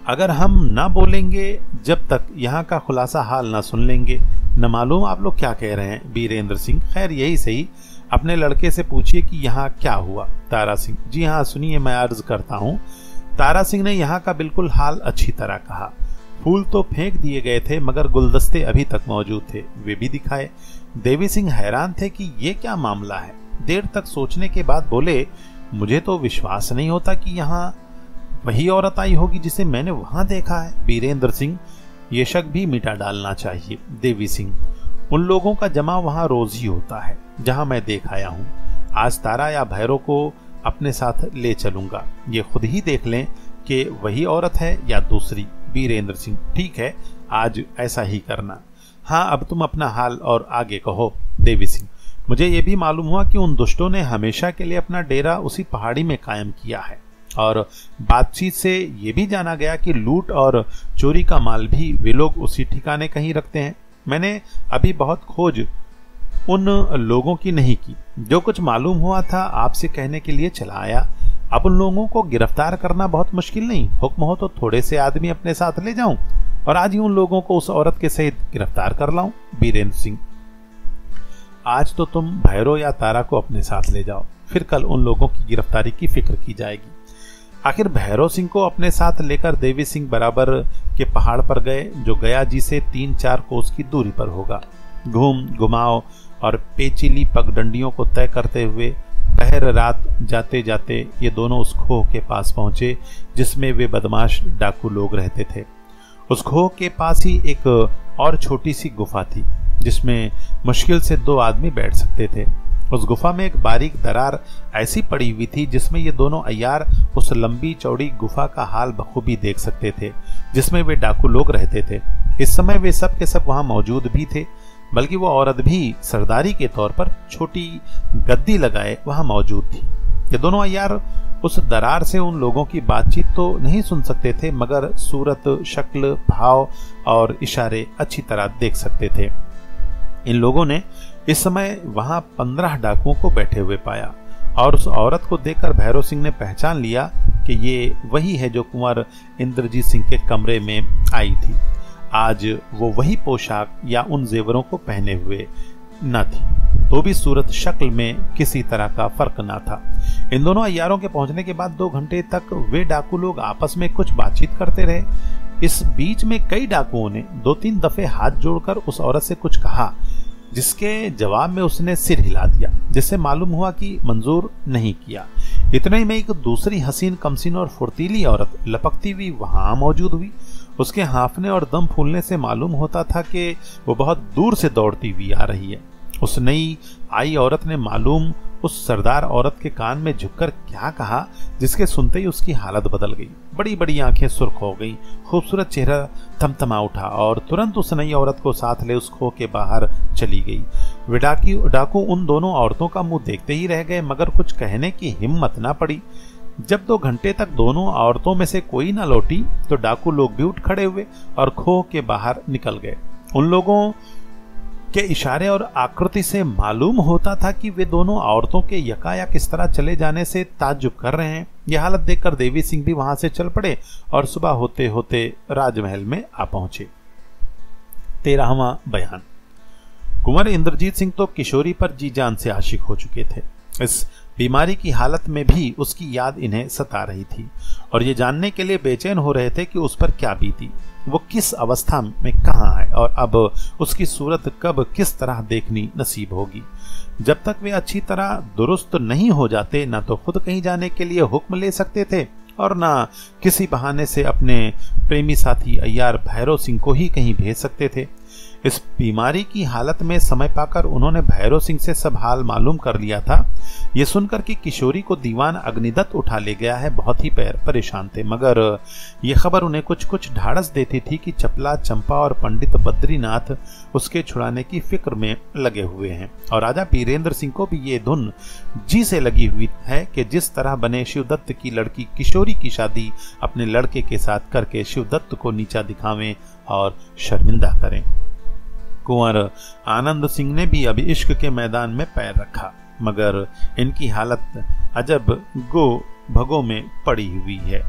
अगर हम ना बोलेंगे जब तक यहाँ का खुलासा हाल ना सुन लेंगे, न मालूम आप लोग क्या कह रहे हैं। बीरेंद्र सिंह, खैर यही सही, अपने लड़के से पूछिए कि यहाँ क्या हुआ। तारा सिंह, जी हाँ, सुनिए मैं अर्ज करता हूँ। तारा सिंह ने यहाँ का बिल्कुल हाल अच्छी तरह कहा। फूल तो फेंक दिए गए थे, मगर गुलदस्ते अभी तक मौजूद थे, वे भी दिखाए। देवी सिंह हैरान थे कि ये क्या मामला है। देर तक सोचने के बाद बोले, मुझे तो विश्वास नहीं होता कि यहाँ वही औरत आई होगी जिसे मैंने वहां देखा है। बीरेंद्र सिंह, ये शक भी मिटा डालना चाहिए। देवी सिंह, उन लोगों का जमा वहां रोज ही होता है जहां मैं देख आया हूं। आज तारा या भैरव को अपने साथ ले चलूंगा, ये खुद ही देख लें कि वही औरत है या दूसरी। बीरेंद्र सिंह, ठीक है, आज ऐसा ही करना। हाँ, अब तुम अपना हाल और आगे कहो। देवी सिंह, मुझे ये भी मालूम हुआ कि उन दुष्टों ने हमेशा के लिए अपना डेरा उसी पहाड़ी में कायम किया है, और बातचीत से ये भी जाना गया कि लूट और चोरी का माल भी वे लोग उसी ठिकाने कहीं रखते हैं। मैंने अभी बहुत खोज उन लोगों की नहीं की, जो कुछ मालूम हुआ था आपसे कहने के लिए चला आया। अब उन लोगों को गिरफ्तार करना बहुत मुश्किल नहीं, हुक्म हो तो थोड़े से आदमी अपने साथ ले जाऊं और आज ही उन लोगों को उस औरत के सहित गिरफ्तार कर लाऊं। बीरेंद्र सिंह, आज तो तुम भैरव या तारा को अपने साथ ले जाओ, फिर कल उन लोगों की गिरफ्तारी की फिक्र की जाएगी। आखिर भैरव सिंह को अपने साथ लेकर देवी सिंह बराबर के पहाड़ पर गए, जो गया जी से 3-4 कोस की दूरी पर होगा। घूम घुमाओ और पेचीली पगडंडियों को तय करते हुए पहर रात जाते जाते ये दोनों उस खोह के पास पहुंचे जिसमें वे बदमाश डाकू लोग रहते थे। उस खोह के पास ही एक और छोटी सी गुफा थी जिसमें मुश्किल से 2 आदमी बैठ सकते थे। उस गुफा में एक बारीक दरार ऐसी पड़ी हुई थी जिसमें ये दोनों अय्यार उस लंबी चौड़ी गुफा का हाल बखूबी देख सकते थे जिसमें वे डाकू लोग रहते थे। इस समय वे सब के सब वहां मौजूद भी थे। बल्कि वो औरत भी सरदारी के तौर पर छोटी गद्दी लगाए वहां मौजूद थी। ये दोनों अय्यार उस दरार से उन लोगों की बातचीत तो नहीं सुन सकते थे, मगर सूरत, शक्ल, भाव और इशारे अच्छी तरह देख सकते थे। इन लोगों ने इस समय वहां 15 डाकुओं को बैठे हुए पाया और उस औरत को देखकर भैरव सिंह ने पहचान लिया कि ये वही है जो कुंवर इंद्रजीत सिंह के कमरे में आई थी। आज वो वही पोशाक या उन जेवरों को पहने हुए न थी, तो भी सूरत, शक्ल में किसी तरह का फर्क ना था। इन दोनों अय्यारों के पहुंचने के बाद 2 घंटे तक वे डाकू लोग आपस में कुछ बातचीत करते रहे। इस बीच में कई डाकुओं ने 2-3 दफे हाथ जोड़कर उस औरत से कुछ कहा, जिसके जवाब में उसने सिर हिला दिया, जिससे मालूम हुआ कि मंजूर नहीं किया। इतने ही में एक दूसरी हसीन, कमसीन और फुर्तीली औरत लपकती हुई वहां मौजूद हुई। उसके हांफने और दम फूलने से मालूम होता था कि वो बहुत दूर से दौड़ती हुई आ रही है। उस नई आई औरत ने मालूम उस सरदार औरत के कान में झुककर क्या कहा, जिसके सुनते ही उसकी हालत बदल गई। बड़ी बड़ी आंखें सुर्ख हो गई, खूबसूरत चेहरा थमथमा उठा और तुरंत उस नई औरत को साथ ले उस खो के बाहर चली गई। वे डाकू उन दोनों औरतों का मुंह देखते ही रह गए, मगर कुछ कहने की हिम्मत ना पड़ी। जब 2 घंटे तक दोनों औरतों में से कोई ना लौटी तो डाकू लोग भी उठ खड़े हुए और खो के बाहर निकल गए। उन लोगों के इशारे और आकृति से मालूम होता था कि वे दोनों औरतों के यकायक किस तरह चले जाने से ताज्जुब कर रहे हैं। यह हालत देखकर देवी सिंह भी वहां से चल पड़े और सुबह होते होते राजमहल में आ पहुंचे। 13वां बयान। कुंवर इंद्रजीत सिंह तो किशोरी पर जी जान से आशिक हो चुके थे। इस बीमारी की हालत में भी उसकी याद इन्हें सता रही थी और ये जानने के लिए बेचैन हो रहे थे कि उस पर क्या बीती, वो किस अवस्था में कहाँ है और अब उसकी सूरत कब किस तरह देखनी नसीब होगी। जब तक वे अच्छी तरह दुरुस्त नहीं हो जाते, ना तो खुद कहीं जाने के लिए हुक्म ले सकते थे और ना किसी बहाने से अपने प्रेमी साथी अय्यार भैरव सिंह को ही कहीं भेज सकते थे। इस बीमारी की हालत में समय पाकर उन्होंने भैरव सिंह से सब हाल मालूम कर लिया था। ये सुनकर कि किशोरी को दीवान अग्निदत्त उठा ले गया है, बहुत ही परेशान थे, मगर ये खबर उन्हें कुछ कुछ ढाढ़स देती थी कि चपला, चंपा और पंडित बद्रीनाथ उसके छुड़ाने की फिक्र में लगे हुए हैं। और राजा बीरेंद्र सिंह को भी ये धुन जी से लगी हुई है कि जिस तरह बने शिवदत्त की लड़की किशोरी की शादी अपने लड़के के साथ करके शिवदत्त को नीचा दिखावें और शर्मिंदा करें। कुंवर आनंद सिंह ने भी अभी इश्क के मैदान में पैर रखा, मगर इनकी हालत अजब गो भगो में पड़ी हुई है।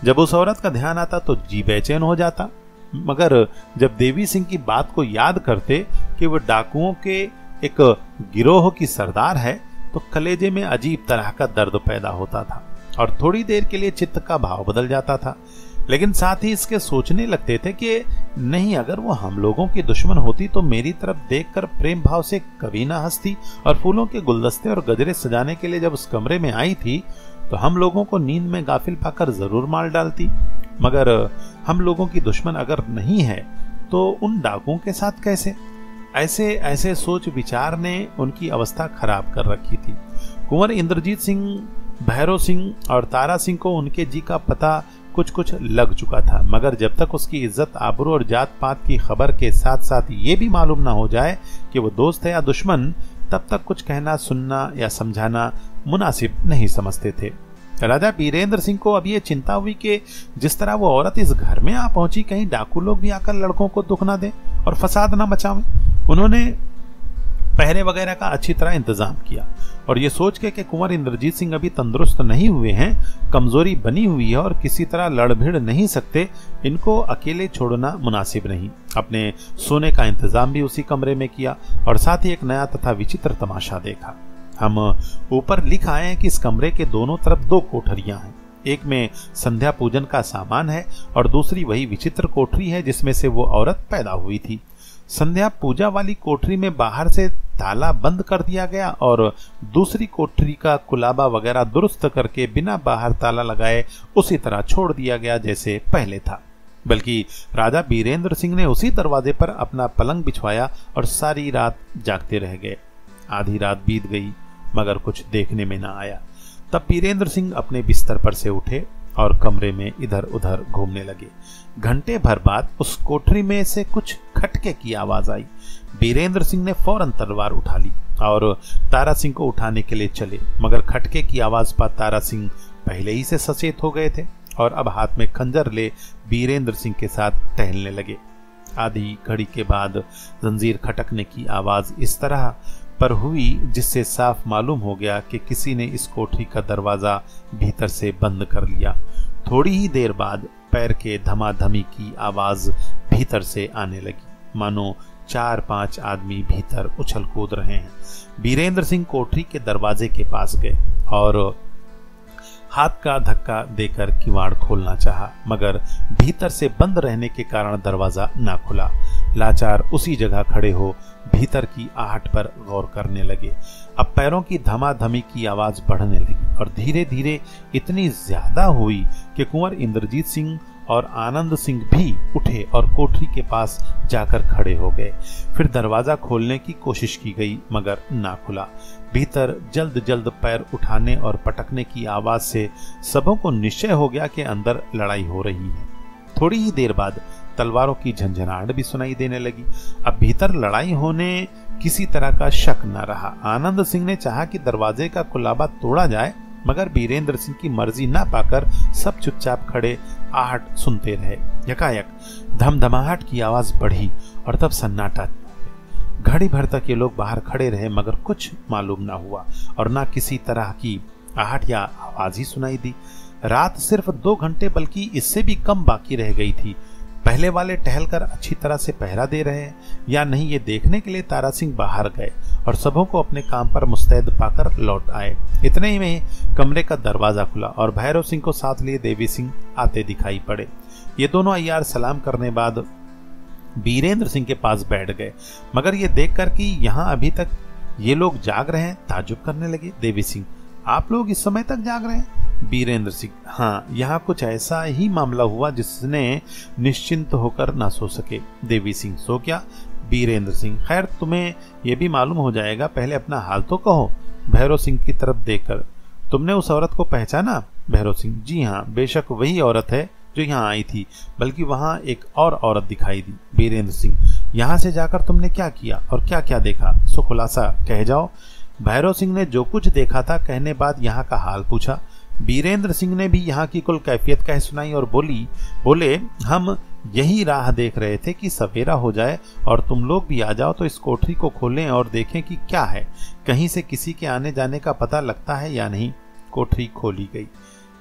जब उस औरत का ध्यान आता तो जी बेचैन हो जाता, मगर जब देवी सिंह की बात को याद करते कि वह डाकुओं के एक गिरोह की सरदार है तो कलेजे में अजीब तरह का दर्द पैदा होता था और थोड़ी देर के लिए चित्त का भाव बदल जाता था। लेकिन साथ ही इसके सोचने लगते थे कि नहीं, अगर वो हम लोगों की दुश्मन होती तो मेरी तरफ देखकर प्रेम भाव से कभी ना हंसती और फूलों के गुलदस्ते और गजरे सजाने के लिए जब उस कमरे में आई थी तो हम लोगों को नींद में गाफिल पाकर जरूर मार डालती। मगर हम लोगों की दुश्मन अगर नहीं है तो उन डाकुओं के साथ कैसे? ऐसे ऐसे सोच विचार ने उनकी अवस्था खराब कर रखी थी। कुंवर इंद्रजीत सिंह, भैरव सिंह और तारा सिंह को उनके जी का पता कुछ कुछ लग चुका था, मगर जब तक उसकी इज्जत, आबरू और जात पात की खबर के साथ साथ ये भी मालूम ना हो जाए कि वो दोस्त है या दुश्मन, तब तक कुछ कहना, सुनना या समझाना मुनासिब नहीं समझते थे। राजा बीरेंद्र सिंह को अब ये चिंता हुई कि जिस तरह वो औरत इस घर में आ पहुंची, कहीं डाकू लोग भी आकर लड़कों को दुख ना दें और फसाद ना मचावें। उन्होंने पहरे वगैरह का अच्छी तरह इंतजाम किया और ये सोच के कि कुंवर इंद्रजीत सिंह अभी तंदुरुस्त नहीं हुए हैं, कमजोरी बनी हुई है और किसी तरह लड़ भिड़ नहीं सकते, इनको अकेले छोड़ना मुनासिब नहीं। अपने सोने का इंतजाम भी उसी कमरे में किया और साथ ही एक नया तथा विचित्र तमाशा देखा। हम ऊपर लिख आए हैं कि इस कमरे के दोनों तरफ 2 कोठरियां हैं। एक में संध्या पूजन का सामान है और दूसरी वही विचित्र कोठरी है जिसमें से वो औरत पैदा हुई थी। संध्या पूजा वाली कोठरी में बाहर से ताला बंद कर दिया गया और दूसरी कोठरी का कुलाबा वगैरह दुरुस्त करके बिना बाहर ताला लगाए उसी तरह छोड़ दिया गया जैसे पहले था। बल्कि राजा बीरेंद्र सिंह ने उसी दरवाजे पर अपना पलंग बिछवाया और सारी रात जागते रह गए। आधी रात बीत गई मगर कुछ देखने में न आया। तब बीरेंद्र सिंह अपने बिस्तर पर से उठे और कमरे में इधर उधर घूमने लगे। घंटे भर बाद उस कोठरी में से कुछ खटके की आवाज आई। बीरेंद्र सिंह ने फौरन तलवार उठा ली और तारा सिंह को उठाने के लिए चले, मगर खटके की आवाज पर तारा सिंह पहले ही से सचेत हो गए थे और अब हाथ में खंजर ले बीरेंद्र सिंह के साथ टहलने लगे। आधी घड़ी के बाद जंजीर खटकने की आवाज इस तरह पर हुई जिससे साफ मालूम हो गया कि किसी ने इस कोठरी का दरवाजा भीतर से बंद कर लिया। थोड़ी ही देर बाद पैर के धमाधमी की आवाज भीतर से आने लगी, मानो 4-5 आदमी भीतर उछल कूद रहे हैं। बीरेंद्र सिंह कोठरी के दरवाजे के पास गए और हाथ का धक्का देकर किवाड़ खोलना चाहा, मगर भीतर से बंद रहने के कारण दरवाजा ना खुला। लाचार उसी जगह खड़े हो भीतर की आहट पर गौर करने लगे। अब पैरों की धमाधमी की आवाज बढ़ने लगी और धीरे धीरे इतनी ज्यादा हुई कि कुंवर इंद्रजीत सिंह और आनंद सिंह भी उठे और कोठरी के पास जाकर खड़े हो गए। फिर दरवाजा खोलने की कोशिश की गई, मगर ना खुला। भीतर जल्द जल्द पैर उठाने और पटकने की आवाज से सबों को निश्चय हो गया कि अंदर लड़ाई हो रही है। थोड़ी ही देर बाद तलवारों की झंझनाहट भी सुनाई देने लगी। अब भीतर लड़ाई होने किसी तरह का शक न रहा। आनंद सिंह ने चाहा कि दरवाजे का कुलाबा तोड़ा जाए, मगर बीरेंद्र सिंह की मर्जी ना पाकर सब चुपचाप खड़े आहट सुनते रहे। यकायक धमधमाहट की आवाज बढ़ी और तब सन्नाटा। घड़ी भर तक ये लोग बाहर खड़े रहे, मगर कुछ मालूम ना हुआ और ना किसी तरह की आहट या आवाज ही सुनाई दी। रात सिर्फ 2 घंटे बल्कि इससे भी कम बाकी रह गई थी। पहले वाले टहलकर अच्छी तरह से पहरा दे रहे हैं या नहीं, ये देखने के लिए तारा सिंह बाहर गए और सबों को अपने काम पर मुस्तैद पाकर लौट आए। इतने ही में कमरे का दरवाजा खुला और भैरव सिंह को साथ लिए देवी सिंह आते दिखाई पड़े। ये दोनों अय्यार सलाम करने बाद बीरेंद्र सिंह के पास बैठ गए, मगर ये देखकर कि यहाँ अभी तक ये लोग जाग रहे हैं, ताज्जुब करने लगे। देवी सिंह, आप लोग इस समय तक जाग रहे हैं? बीरेंद्र सिंह, हाँ, यहाँ कुछ ऐसा ही मामला हुआ जिसने निश्चिंत होकर ना सो सके। देवी सिंह, सो क्या? बीरेंद्र सिंह, खैर तुम्हें यह भी मालूम हो जाएगा, पहले अपना हाल तो कहो। भैरव सिंह की तरफ देखकर, तुमने उस औरत को पहचाना? भैरव सिंह, जी हाँ, बेशक वही औरत है जो यहाँ आई थी, बल्कि वहाँ एक और औरत दिखाई दी। बीरेंद्र सिंह, यहाँ से जाकर तुमने क्या किया और क्या क्या देखा, सो खुलासा कह जाओ। भैरव सिंह ने जो कुछ देखा था कहने बाद यहाँ का हाल पूछा। बीरेंद्र सिंह ने भी यहाँ की कुल कैफियत कह सुनाई और बोले हम यही राह देख रहे थे कि सवेरा हो जाए और तुम लोग भी आ जाओ तो इस कोठरी को खोलें और देखें कि क्या है, कहीं से किसी के आने जाने का पता लगता है या नहीं। कोठरी खोली गई।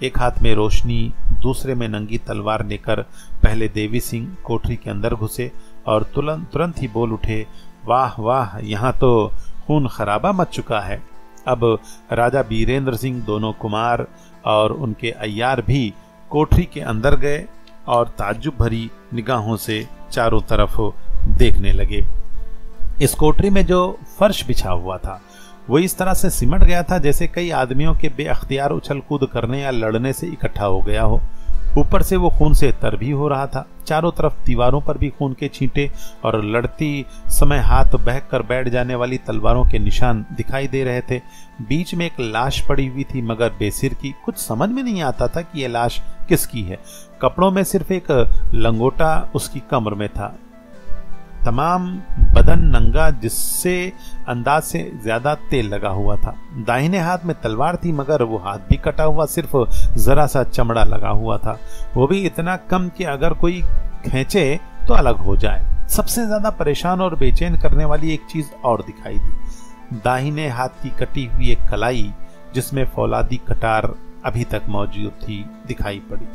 एक हाथ में रोशनी, दूसरे में नंगी तलवार लेकर पहले देवी सिंह कोठरी के अंदर घुसे और तुरंत ही बोल उठे, वाह वाह, यहाँ तो खून खराबा मच चुका है। अब राजा बीरेंद्र सिंह, दोनों कुमार और उनके अय्यार भी कोठरी के अंदर गए और ताज्जुब भरी निगाहों से चारों तरफ देखने लगे। इस कोठरी में जो फर्श बिछा हुआ था वो इस तरह से सिमट गया था जैसे कई आदमियों के बेअख्तियार उछल कूद करने या लड़ने से इकट्ठा हो गया हो। ऊपर से वो खून से तर भी हो रहा था। चारों तरफ दीवारों पर भी खून के छींटे और लड़ती समय हाथ बहक कर बैठ जाने वाली तलवारों के निशान दिखाई दे रहे थे। बीच में एक लाश पड़ी हुई थी, मगर बेसिर की। कुछ समझ में नहीं आता था कि यह लाश किसकी है। कपड़ों में सिर्फ एक लंगोटा उसकी कमर में था। तमाम बदन नंगा, जिससे अंदाज से ज्यादा तेल लगा हुआ था। दाहिने हाथ में तलवार थी, मगर वो हाथ भी कटा हुआ, सिर्फ जरा सा चमड़ा लगा हुआ था, वो भी इतना कम कि अगर कोई खींचे तो अलग हो जाए। सबसे ज्यादा परेशान और बेचैन करने वाली एक चीज और दिखाई दी। दाहिने हाथ की कटी हुई एक कलाई, जिसमें फौलादी कटार अभी तक मौजूद थी, दिखाई पड़ी।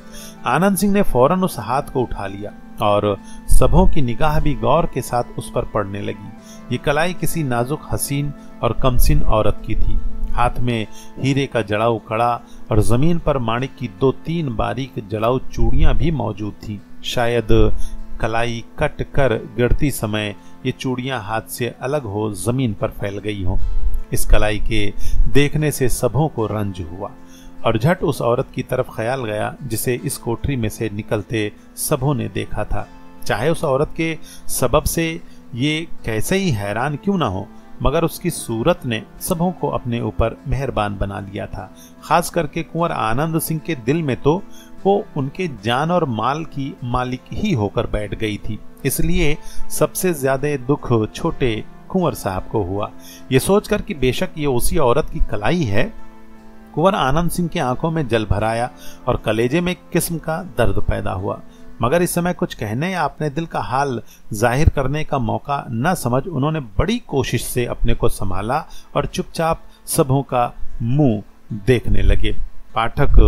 आनंद सिंह ने फौरन उस हाथ को उठा लिया और सबों की निगाह भी गौर के साथ उस पर पड़ने लगी। ये कलाई किसी नाजुक, हसीन और कमसिन औरत की थी। हाथ में हीरे का जड़ाऊ कड़ा और जमीन पर माणिक की 2-3 बारीक जड़ाऊ चूड़ियां भी मौजूद थी। शायद कलाई कट कर गिरती समय ये चूड़ियां हाथ से अलग हो जमीन पर फैल गई हों। इस कलाई के देखने से सबों को रंज हुआ और झट उस औरत की तरफ ख्याल गया जिसे इस कोठरी में से निकलते सबों ने देखा था। चाहे उस औरत के सबब से ये कैसे ही हैरान क्यों ना हो, मगर उसकी सूरत ने सबों को अपने ऊपर मेहरबान बना लिया था। खास करके कुंवर आनंद सिंह के दिल में तो वो उनके जान और माल की मालिक ही होकर बैठ गई थी। इसलिए सबसे ज्यादा दुख छोटे कुंवर साहब को हुआ। ये सोचकर कि बेशक ये उसी औरत की कलाई है, कुंवर आनंद सिंह की आंखों में जल भर आया और कलेजे में एक किस्म का दर्द पैदा हुआ। मगर इस समय कुछ कहने या अपने दिल का हाल जाहिर करने का मौका न समझ उन्होंने बड़ी कोशिश से अपने को संभाला और चुपचाप सबों का मुंह देखने लगे। पाठक,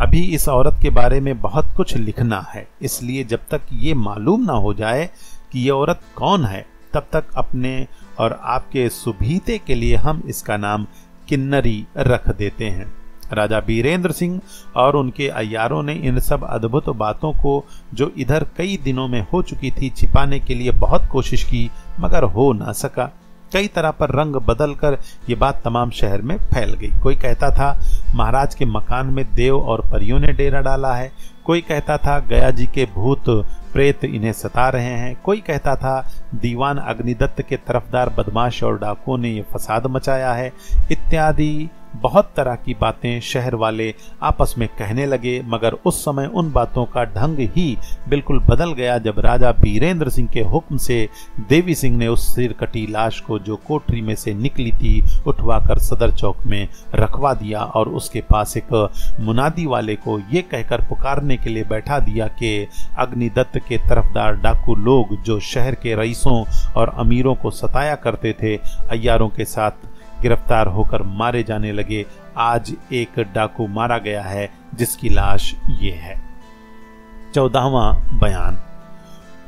अभी इस औरत के बारे में बहुत कुछ लिखना है, इसलिए जब तक ये मालूम ना हो जाए कि ये औरत कौन है, तब तक अपने और आपके सुभीते के लिए हम इसका नाम किन्नरी रख देते हैं। राजा बीरेंद्र सिंह और उनके अय्यारों ने इन सब अद्भुत बातों को, जो इधर कई दिनों में हो चुकी थी, छिपाने के लिए बहुत कोशिश की, मगर हो ना सका। कई तरह पर रंग बदलकर ये बात तमाम शहर में फैल गई। कोई कहता था महाराज के मकान में देव और परियों ने डेरा डाला है, कोई कहता था गया जी के भूत प्रेत इन्हें सता रहे हैं, कोई कहता था दीवान अग्निदत्त के तरफदार बदमाश और डाकुओं ने ये फसाद मचाया है, इत्यादि बहुत तरह की बातें शहर वाले आपस में कहने लगे। मगर उस समय उन बातों का ढंग ही बिल्कुल बदल गया जब राजा बीरेंद्र सिंह के हुक्म से देवी सिंह ने उस सिरकटी लाश को, जो कोठरी में से निकली थी, उठवाकर सदर चौक में रखवा दिया और उसके पास एक मुनादी वाले को ये कहकर पुकारने के लिए बैठा दिया कि अग्निदत्त के तरफदार डाकू लोग, जो शहर के रईसों और अमीरों को सताया करते थे, अय्यारों के साथ गिरफ्तार होकर मारे जाने लगे। आज एक डाकू मारा गया है जिसकी लाश ये है। 14वां बयान।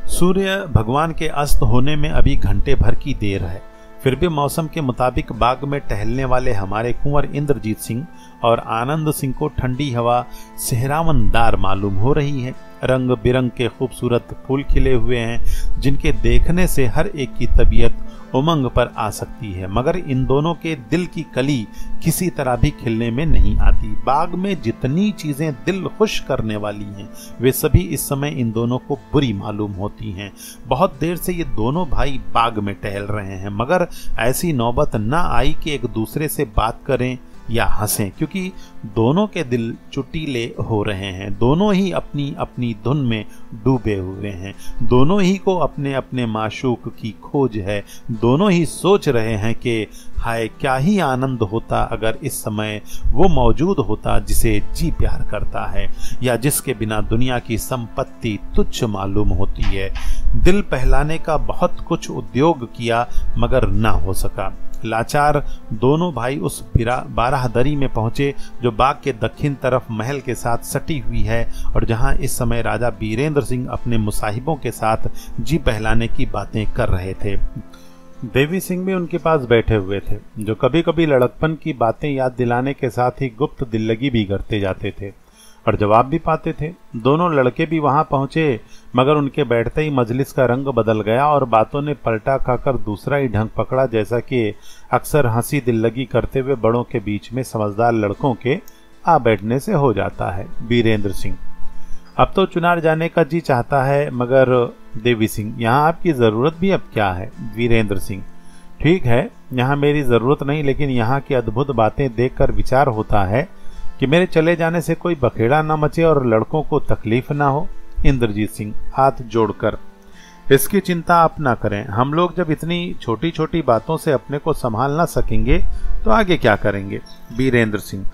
सूर्य भगवान के अस्त होने में अभी घंटे भर की देर है, फिर भी मौसम के मुताबिक बाग में टहलने वाले हमारे कुंवर इंद्रजीत सिंह और आनंद सिंह को ठंडी हवा सेहरावनदार मालूम हो रही है। रंग बिरंग के खूबसूरत फूल खिले हुए हैं, जिनके देखने से हर एक की तबीयत उमंग पर आ सकती है, मगर इन दोनों के दिल की कली किसी तरह भी खिलने में नहीं आती। बाग में जितनी चीजें दिल खुश करने वाली हैं, वे सभी इस समय इन दोनों को बुरी मालूम होती हैं। बहुत देर से ये दोनों भाई बाग में टहल रहे हैं, मगर ऐसी नौबत न आई कि एक दूसरे से बात करें या हंसें, क्योंकि दोनों के दिल चुटीले हो रहे हैं। दोनों ही अपनी अपनी धुन में डूबे हुए हैं, दोनों ही को अपने अपने माशूक की खोज है। दोनों ही सोच रहे हैं कि हाय क्या ही आनंद होता अगर इस समय वो मौजूद होता जिसे जी प्यार करता है, या जिसके बिना दुनिया की संपत्ति तुच्छ मालूम होती है। दिल पहलाने का बहुत कुछ उद्योग किया मगर ना हो सका। लाचार दोनों भाई उस बाराहदरी में पहुंचे जो बाग के दक्षिण तरफ महल के साथ सटी हुई है और जहां इस समय राजा बीरेंद्र सिंह अपने मुसाहिबों के साथ जी बहलाने की बातें कर रहे थे। देवी सिंह भी उनके पास बैठे हुए थे, जो कभी कभी लड़कपन की बातें याद दिलाने के साथ ही गुप्त दिल्लगी भी करते जाते थे और जवाब भी पाते थे। दोनों लड़के भी वहां पहुंचे, मगर उनके बैठते ही मजलिस का रंग बदल गया और बातों ने पलटा खाकर दूसरा ही ढंग पकड़ा, जैसा कि अक्सर हंसी दिल्लगी करते हुए बड़ों के बीच में समझदार लड़कों के आ बैठने से हो जाता है। बीरेंद्र सिंह, अब तो चुनार जाने का जी चाहता है, मगर देवी सिंह, यहाँ आपकी जरूरत भी अब क्या है? वीरेंद्र सिंह, ठीक है, यहाँ मेरी जरूरत नहीं, लेकिन यहाँ की अद्भुत बातें देखकर विचार होता है कि मेरे चले जाने से कोई बखेड़ा न मचे और लड़कों को तकलीफ ना हो। इंद्रजीत सिंह हाथ जोड़कर, इसकी चिंता आप ना करें। हम लोग जब इतनी छोटी छोटी बातों से अपने को संभाल ना सकेंगे तो आगे क्या करेंगे? बीरेंद्र सिंह,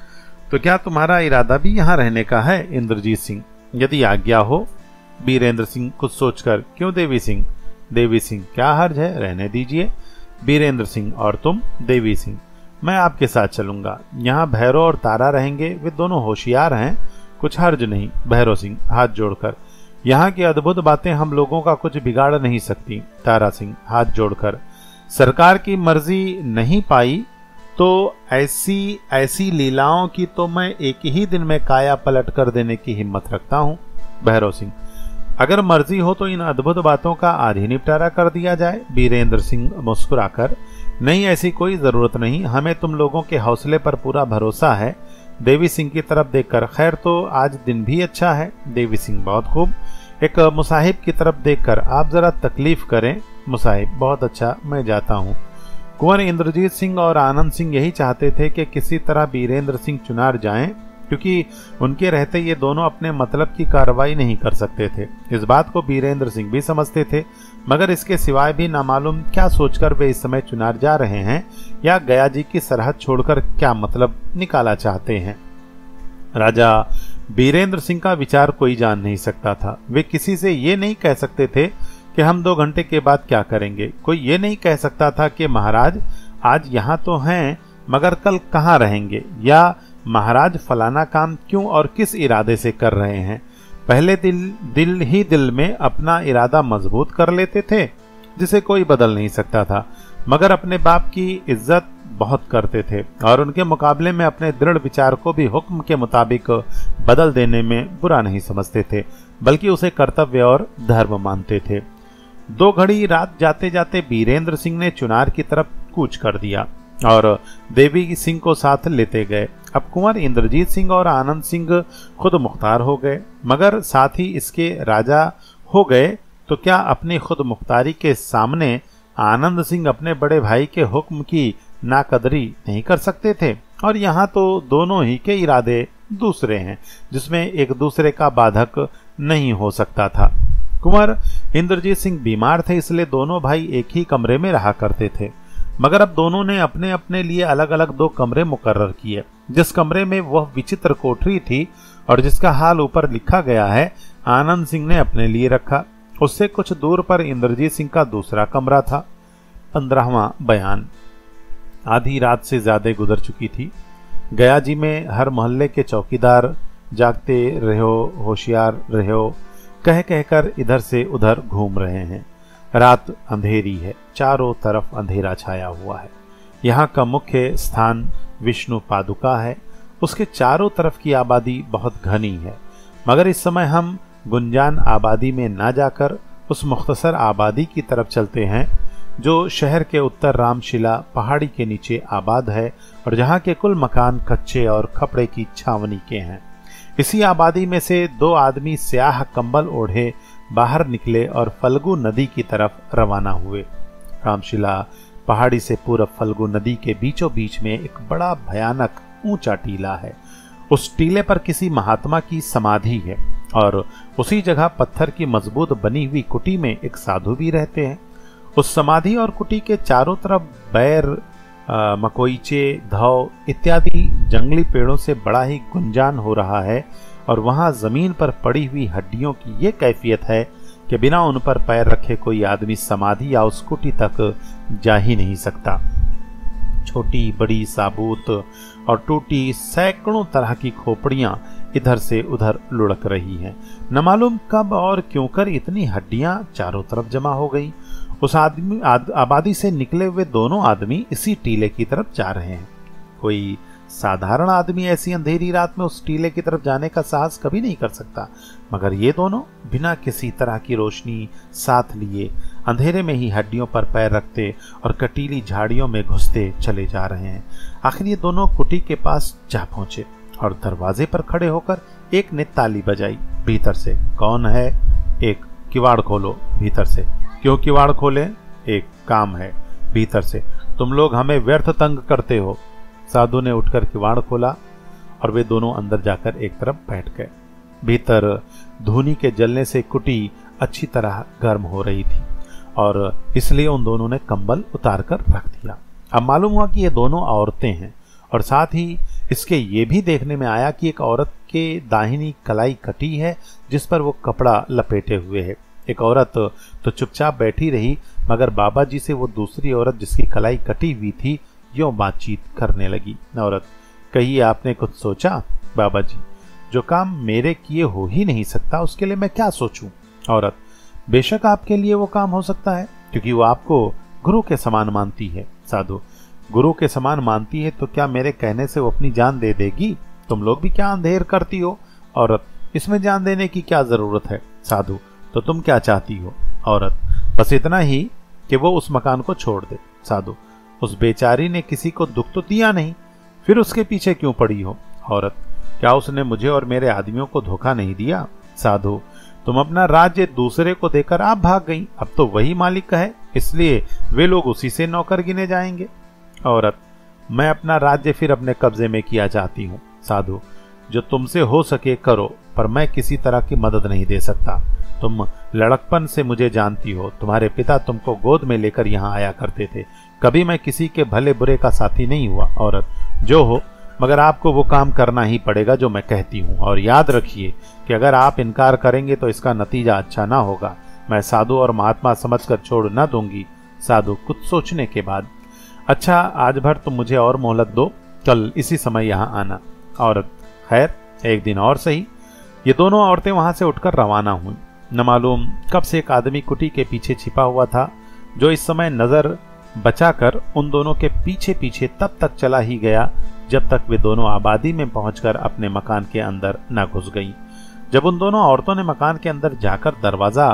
तो क्या तुम्हारा इरादा भी यहाँ रहने का है? इंद्रजीत सिंह, यदि आज्ञा हो। बीरेंद्र सिंह कुछ सोचकर, क्यों देवी सिंह? देवी सिंह, क्या हर्ज है, रहने दीजिए। बीरेंद्र सिंह, और तुम? देवी सिंह, मैं आपके साथ चलूंगा। यहाँ भैरव और तारा रहेंगे, वे दोनों होशियार हैं, कुछ हर्ज नहीं। भैरव सिंह हाथ जोड़कर, यहाँ की अद्भुत बातें हम लोगों का कुछ बिगाड़ नहीं सकती। तारा सिंह हाथ जोड़कर, सरकार की मर्जी नहीं पाई तो ऐसी ऐसी लीलाओं की तो मैं एक ही दिन में काया पलट कर देने की हिम्मत रखता हूँ। भैरव सिंह, अगर मर्जी हो तो इन अद्भुत बातों का आज ही निपटारा कर दिया जाए। बीरेंद्र सिंह मुस्कुराकर, नहीं, ऐसी कोई जरूरत नहीं, हमें तुम लोगों के हौसले पर पूरा भरोसा है। देवी सिंह की तरफ देखकर, खैर तो आज दिन भी अच्छा है। देवी सिंह, बहुत खूब। एक मुसाहिब की तरफ देखकर, आप जरा तकलीफ करें। मुसाहिब, बहुत अच्छा, मैं जाता हूँ। कुंवर इंद्रजीत सिंह और आनंद सिंह यही चाहते थे कि किसी तरह बीरेंद्र सिंह चुनार जाएं क्योंकि उनके रहते ये दोनों अपने मतलब की कार्रवाई नहीं कर सकते थे। इस बात को बीरेंद्र सिंह भी समझते थे, मगर इसके सिवाय भी नामालूम क्या सोचकर वे इस समय चुनार जा रहे हैं या गया जी की सरहद छोड़कर क्या मतलब निकाला चाहते हैं। राजा बीरेंद्र सिंह का विचार कोई जान नहीं सकता था। वे किसी से ये नहीं कह सकते थे कि हम 2 घंटे के बाद क्या करेंगे। कोई ये नहीं कह सकता था कि महाराज आज यहाँ तो हैं मगर कल कहाँ रहेंगे, या महाराज फलाना काम क्यों और किस इरादे से कर रहे हैं। पहले दिल में अपना इरादा मजबूत कर लेते थे जिसे कोई बदल नहीं सकता था, मगर अपने बाप की इज्जत बहुत करते थे और उनके मुकाबले में अपने दृढ़ विचार को भी हुक्म के मुताबिक बदल देने में बुरा नहीं समझते थे, बल्कि उसे कर्तव्य और धर्म मानते थे। 2 घड़ी रात जाते जाते बीरेंद्र सिंह ने चुनार की तरफ कूच कर दिया और देवी सिंह को साथ लेते गए। अब कुंवर इंद्रजीत सिंह और आनंद सिंह खुद मुख्तार हो गए, मगर साथ ही इसके राजा हो गए, तो क्या अपनी खुद मुख्तारी के सामने आनंद सिंह अपने बड़े भाई के हुक्म की नाकदरी नहीं कर सकते थे। और यहाँ तो दोनों ही के इरादे दूसरे हैं जिसमें एक दूसरे का बाधक नहीं हो सकता था। कुंवर इंद्रजीत सिंह बीमार थे, इसलिए दोनों भाई एक ही कमरे में रहा करते थे, मगर अब दोनों ने अपने अपने लिए अलग अलग 2 कमरे मुकर्रर किए। जिस कमरे में वह विचित्र कोठरी थी और जिसका हाल ऊपर लिखा गया है, आनंद सिंह ने अपने लिए रखा। उससे कुछ दूर पर इंद्रजीत सिंह का दूसरा कमरा था। 15वां बयान। आधी रात से ज्यादा गुजर चुकी थी। गया जी में हर मोहल्ले के चौकीदार जागते रहो, होशियार रहो कह कहकर इधर से उधर घूम रहे हैं। रात अंधेरी है, चारों तरफ अंधेरा छाया हुआ है। यहाँ का मुख्य स्थान विष्णु पादुका है। उसके चारों तरफ की आबादी बहुत घनी है, मगर इस समय हम गुंजान आबादी में ना जाकर उस मुख्तसर आबादी की तरफ चलते हैं जो शहर के उत्तर रामशिला पहाड़ी के नीचे आबाद है और जहाँ के कुल मकान कच्चे और खपड़े की छावनी के हैं। इसी आबादी में से 2 आदमी स्याह कंबल ओढ़े बाहर निकले और फल्गु नदी की तरफ रवाना हुए। रामशिला पहाड़ी से पूर्व फल्गु नदी के बीचों बीच में एक बड़ा भयानक ऊंचा टीला है। उस टीले पर किसी महात्मा की समाधि है और उसी जगह पत्थर की मजबूत बनी हुई कुटी में एक साधु भी रहते हैं। उस समाधि और कुटी के चारों तरफ बैर, मकोईचे, धौ इत्यादि जंगली पेड़ों से बड़ा ही गुंजान हो रहा है और वहां जमीन पर पड़ी हुई हड्डियों की ये कैफियत है कि बिना उन पर पैर रखे कोई आदमी समाधि या उस कुटी तक जा ही नहीं सकता। छोटी बड़ी साबूत और टूटी सैकड़ों तरह की खोपड़ियां इधर से उधर लुढ़क रही हैं। न मालूम कब और क्यों कर इतनी हड्डियां चारों तरफ जमा हो गई। उस आबादी से निकले हुए 2 आदमी इसी टीले की तरफ जा रहे हैं। कोई साधारण आदमी ऐसी अंधेरी रात में उस टीले की तरफ जाने का साहस कभी नहीं कर सकता, मगर ये दोनों बिना किसी तरह की रोशनी साथ लिए अंधेरे में ही हड्डियों पर पैर रखते और कटीली झाड़ियों में घुसते चले जा रहे हैं। आखिर ये दोनों कुटी के पास जा पहुंचे और दरवाजे पर खड़े होकर एक ने ताली बजाई। भीतर से, कौन है? एक, किवाड़ खोलो। भीतर से, क्यों किवाड़ खोले? एक, काम है। भीतर से, तुम लोग हमें व्यर्थ तंग करते हो। साधु ने उठकर किवाड़ खोला और वे दोनों अंदर जाकर एक तरफ बैठ गए। भीतर धूनी के जलने से कुटी अच्छी तरह गर्म हो रही थी और इसलिए उन दोनों ने कंबल उतार कर रख दिया। अब मालूम हुआ कि ये दोनों औरतें हैं और साथ ही इसके ये भी देखने में आया कि एक औरत के दाहिनी कलाई कटी है जिस पर वो कपड़ा लपेटे हुए है। एक औरत तो चुपचाप बैठी रही, मगर बाबा जी से वो दूसरी औरत जिसकी कलाई कटी हुई थी यूं बातचीत करने लगी। औरत, कहिए, आपने कुछ सोचा? बाबा जी, जो काम मेरे किए हो ही नहीं सकता उसके लिए मैं क्या सोचूं? औरत, बेशक आपके लिए वो काम हो सकता है क्योंकि वो आपको गुरु के समान मानती है। साधु, गुरु के समान मानती है तो क्या मेरे कहने से वो अपनी जान दे देगी? तुम लोग भी क्या अंधेर करती हो? औरत, इसमें जान देने की क्या जरूरत है? साधु, तो तुम क्या चाहती हो? औरत, बस इतना ही कि वो उस मकान को छोड़ दे। साधु, उस बेचारी ने किसी को दुख तो दिया नहीं, फिर उसके पीछे क्यों पड़ी हो? औरत, क्या उसने मुझे और मेरे आदमियों को धोखा नहीं दिया? साधु, तुम अपना राज्य दूसरे को देकर आप भाग गई, अब तो वही मालिक है, इसलिए वे लोग उसी से नौकर गिने जाएंगे। औरत, मैं अपना राज्य फिर अपने कब्जे में किया चाहती हूँ। साधु, जो तुमसे हो सके करो, पर मैं किसी तरह की मदद नहीं दे सकता। तुम लड़कपन से मुझे जानती हो, तुम्हारे पिता तुमको गोद में लेकर यहाँ आया करते थे। कभी मैं किसी के भले बुरे का साथी नहीं हुआ। औरत, जो हो, मगर आपको वो काम करना ही पड़ेगा जो मैं कहती हूँ, और याद रखिए कि अगर आप इनकार करेंगे तो इसका नतीजा अच्छा ना होगा। मैं साधु और महात्मा समझकर छोड़ न दूंगी। साधु कुछ सोचने के बाद, अच्छा आज भर तुम मुझे और मोहलत दो, कल इसी समय यहाँ आना। औरत, खैर एक दिन और सही। ये दोनों औरतें वहां से उठकर रवाना हुई। न मालूम कब से एक आदमी कुटी के पीछे छिपा हुआ था, जो इस समय नजर बचाकर उन दोनों के पीछे पीछे तब तक चला ही गया जब तक वे दोनों आबादी में पहुंचकर अपने मकान के अंदर न घुस गईं। जब उन दोनों औरतों ने मकान के अंदर जाकर दरवाजा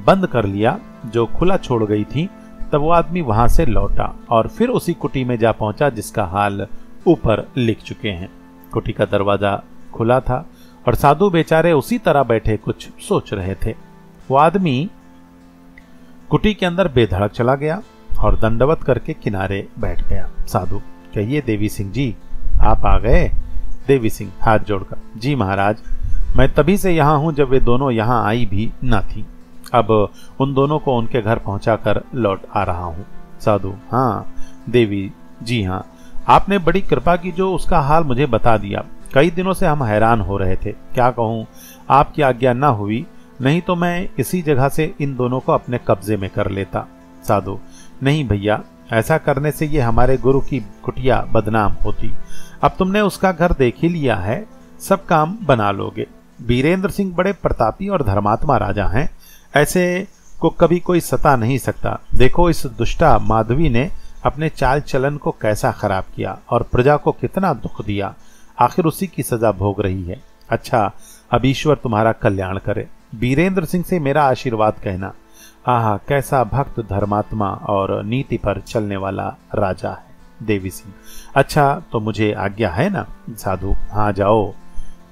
बंद कर लिया जो खुला छोड़ गई थी, तब वो आदमी वहां से लौटा और फिर उसी कुटी में जा पहुंचा जिसका हाल ऊपर लिख चुके हैं। कुटी का दरवाजा खुला था और साधु बेचारे उसी तरह बैठे कुछ सोच रहे थे। वो आदमी कुटी के अंदर बेधड़क चला गया और दंडवत करके किनारे बैठ गया। साधु, कहिए देवी सिंह जी, आप आ गए? देवी सिंह हाथ जोड़कर, जी महाराज, मैं तभी से यहाँ हूं जब वे दोनों यहाँ आई भी न थी। अब उन दोनों को उनके घर पहुंचाकर लौट आ रहा हूं। साधु, हाँ। देवी, जी हाँ, आपने बड़ी कृपा की जो उसका हाल मुझे बता दिया। कई दिनों से हम हैरान हो रहे थे। क्या कहूँ, आपकी आज्ञा न हुई, नहीं तो मैं इसी जगह से इन दोनों को अपने कब्जे में कर लेता। साधु, नहीं भैया, ऐसा करने से ये हमारे गुरु की कुटिया बदनाम होती। अब तुमने उसका घर देख ही लिया है, सब काम बना लोगे। बीरेंद्र सिंह बड़े प्रतापी और धर्मात्मा राजा हैं, ऐसे को कभी कोई सता नहीं सकता। देखो इस दुष्टा माधवी ने अपने चाल चलन को कैसा खराब किया और प्रजा को कितना दुख दिया, आखिर उसी की सजा भोग रही है। अच्छा, अब ईश्वर तुम्हारा कल्याण करे। बीरेंद्र सिंह से मेरा आशीर्वाद कहना। आहा, कैसा भक्त, धर्मात्मा और नीति पर चलने वाला राजा है। देवी सिंह, अच्छा तो मुझे आज्ञा है ना? साधु, हाँ जाओ,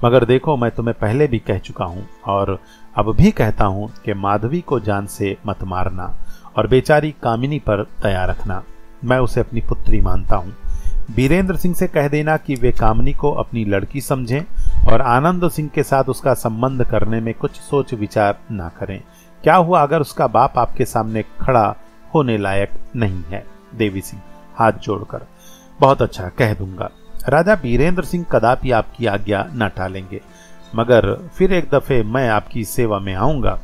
मगर देखो मैं तुम्हें पहले भी कह चुका हूं और अब भी कहता हूं कि माधवी को जान से मत मारना और बेचारी कामिनी पर दया रखना। मैं उसे अपनी पुत्री मानता हूं। बीरेंद्र सिंह से कह देना कि वे कामिनी को अपनी लड़की समझें और आनंद सिंह के साथ उसका संबंध करने में कुछ सोच विचार ना करें। क्या हुआ अगर उसका बाप आपके सामने खड़ा होने लायक नहीं है? देवी सिंह हाथ जोड़कर, बहुत अच्छा, कह दूंगा। राजा बीरेंद्र सिंह कदापि आपकी आज्ञा न टालेंगे, मगर फिर एक दफे मैं आपकी सेवा में आऊंगा।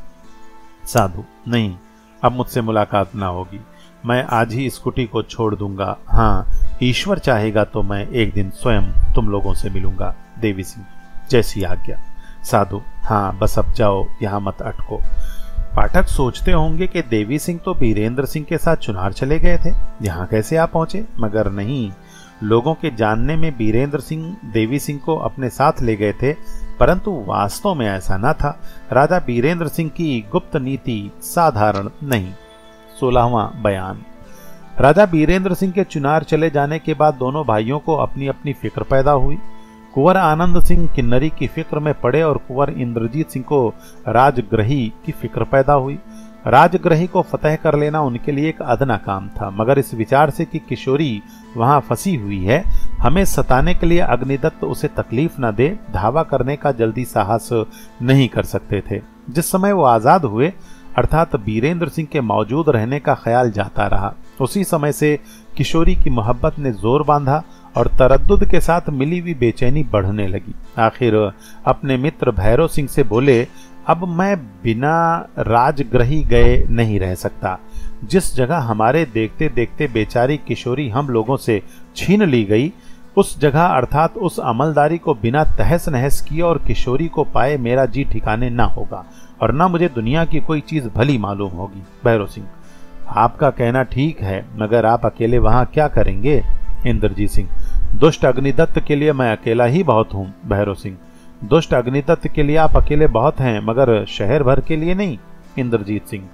साधु, नहीं, अब मुझसे मुलाकात ना होगी। मैं आज ही इस कुटी को छोड़ दूंगा। हाँ, ईश्वर चाहेगा तो मैं एक दिन स्वयं तुम लोगों से मिलूंगा। देवी सिंह, जैसी आज्ञा। साधु, हाँ बस अब जाओ, यहाँ मत अटको। पाठक सोचते होंगे कि देवी सिंह तो बीरेंद्र सिंह के साथ चुनार चले गए थे, यहाँ कैसे आ पहुंचे? मगर नहीं, लोगों के जानने में बीरेंद्र सिंह देवी सिंह को अपने साथ ले गए थे, परंतु वास्तव में ऐसा न था। राजा बीरेंद्र सिंह की गुप्त नीति साधारण नहीं। 16वां बयान। राजा बीरेंद्र सिंह के चुनार चले जाने के बाद दोनों भाइयों को अपनी अपनी फिक्र पैदा हुई। कुंवर आनंद सिंह किन्नरी की फिक्र में पड़े और कुंवर इंद्रजीत सिंह को राजग्रही की फिक्र पैदा हुई। राजग्रही को फतह कर लेना उनके लिए एक अदना काम था, मगर इस विचार से कि किशोरी वहां फंसी हुई है, हमें सताने के लिए अग्निदत्त उसे तकलीफ न दे, धावा करने का जल्दी साहस नहीं कर सकते थे। जिस समय वो आजाद हुए, अर्थात बीरेंद्र सिंह के मौजूद रहने का ख्याल जाता रहा, उसी समय से किशोरी की मोहब्बत ने जोर बांधा और तरद्दुद के साथ मिली हुई बेचैनी बढ़ने लगी। आखिर अपने मित्र भैरव सिंह से बोले, अब मैं बिना राजग्रही गए नहीं रह सकता। जिस जगह हमारे देखते देखते बेचारी किशोरी हम लोगों से छीन ली गई, उस जगह अर्थात उस अमलदारी को बिना तहस नहस किए और किशोरी को पाए मेरा जी ठिकाने ना होगा और ना मुझे दुनिया की कोई चीज भली मालूम होगी। भैरव सिंह, आपका कहना ठीक है, मगर आप अकेले वहां क्या करेंगे? इंद्रजीत सिंह, दुष्ट अग्निदत्त के लिए मैं अकेला ही बहुत हूँ। भैरव सिंह, दुष्ट अग्निदत्त के लिए आप अकेले बहुत हैं, मगर शहर भर के लिए नहीं। इंद्रजीत सिंह,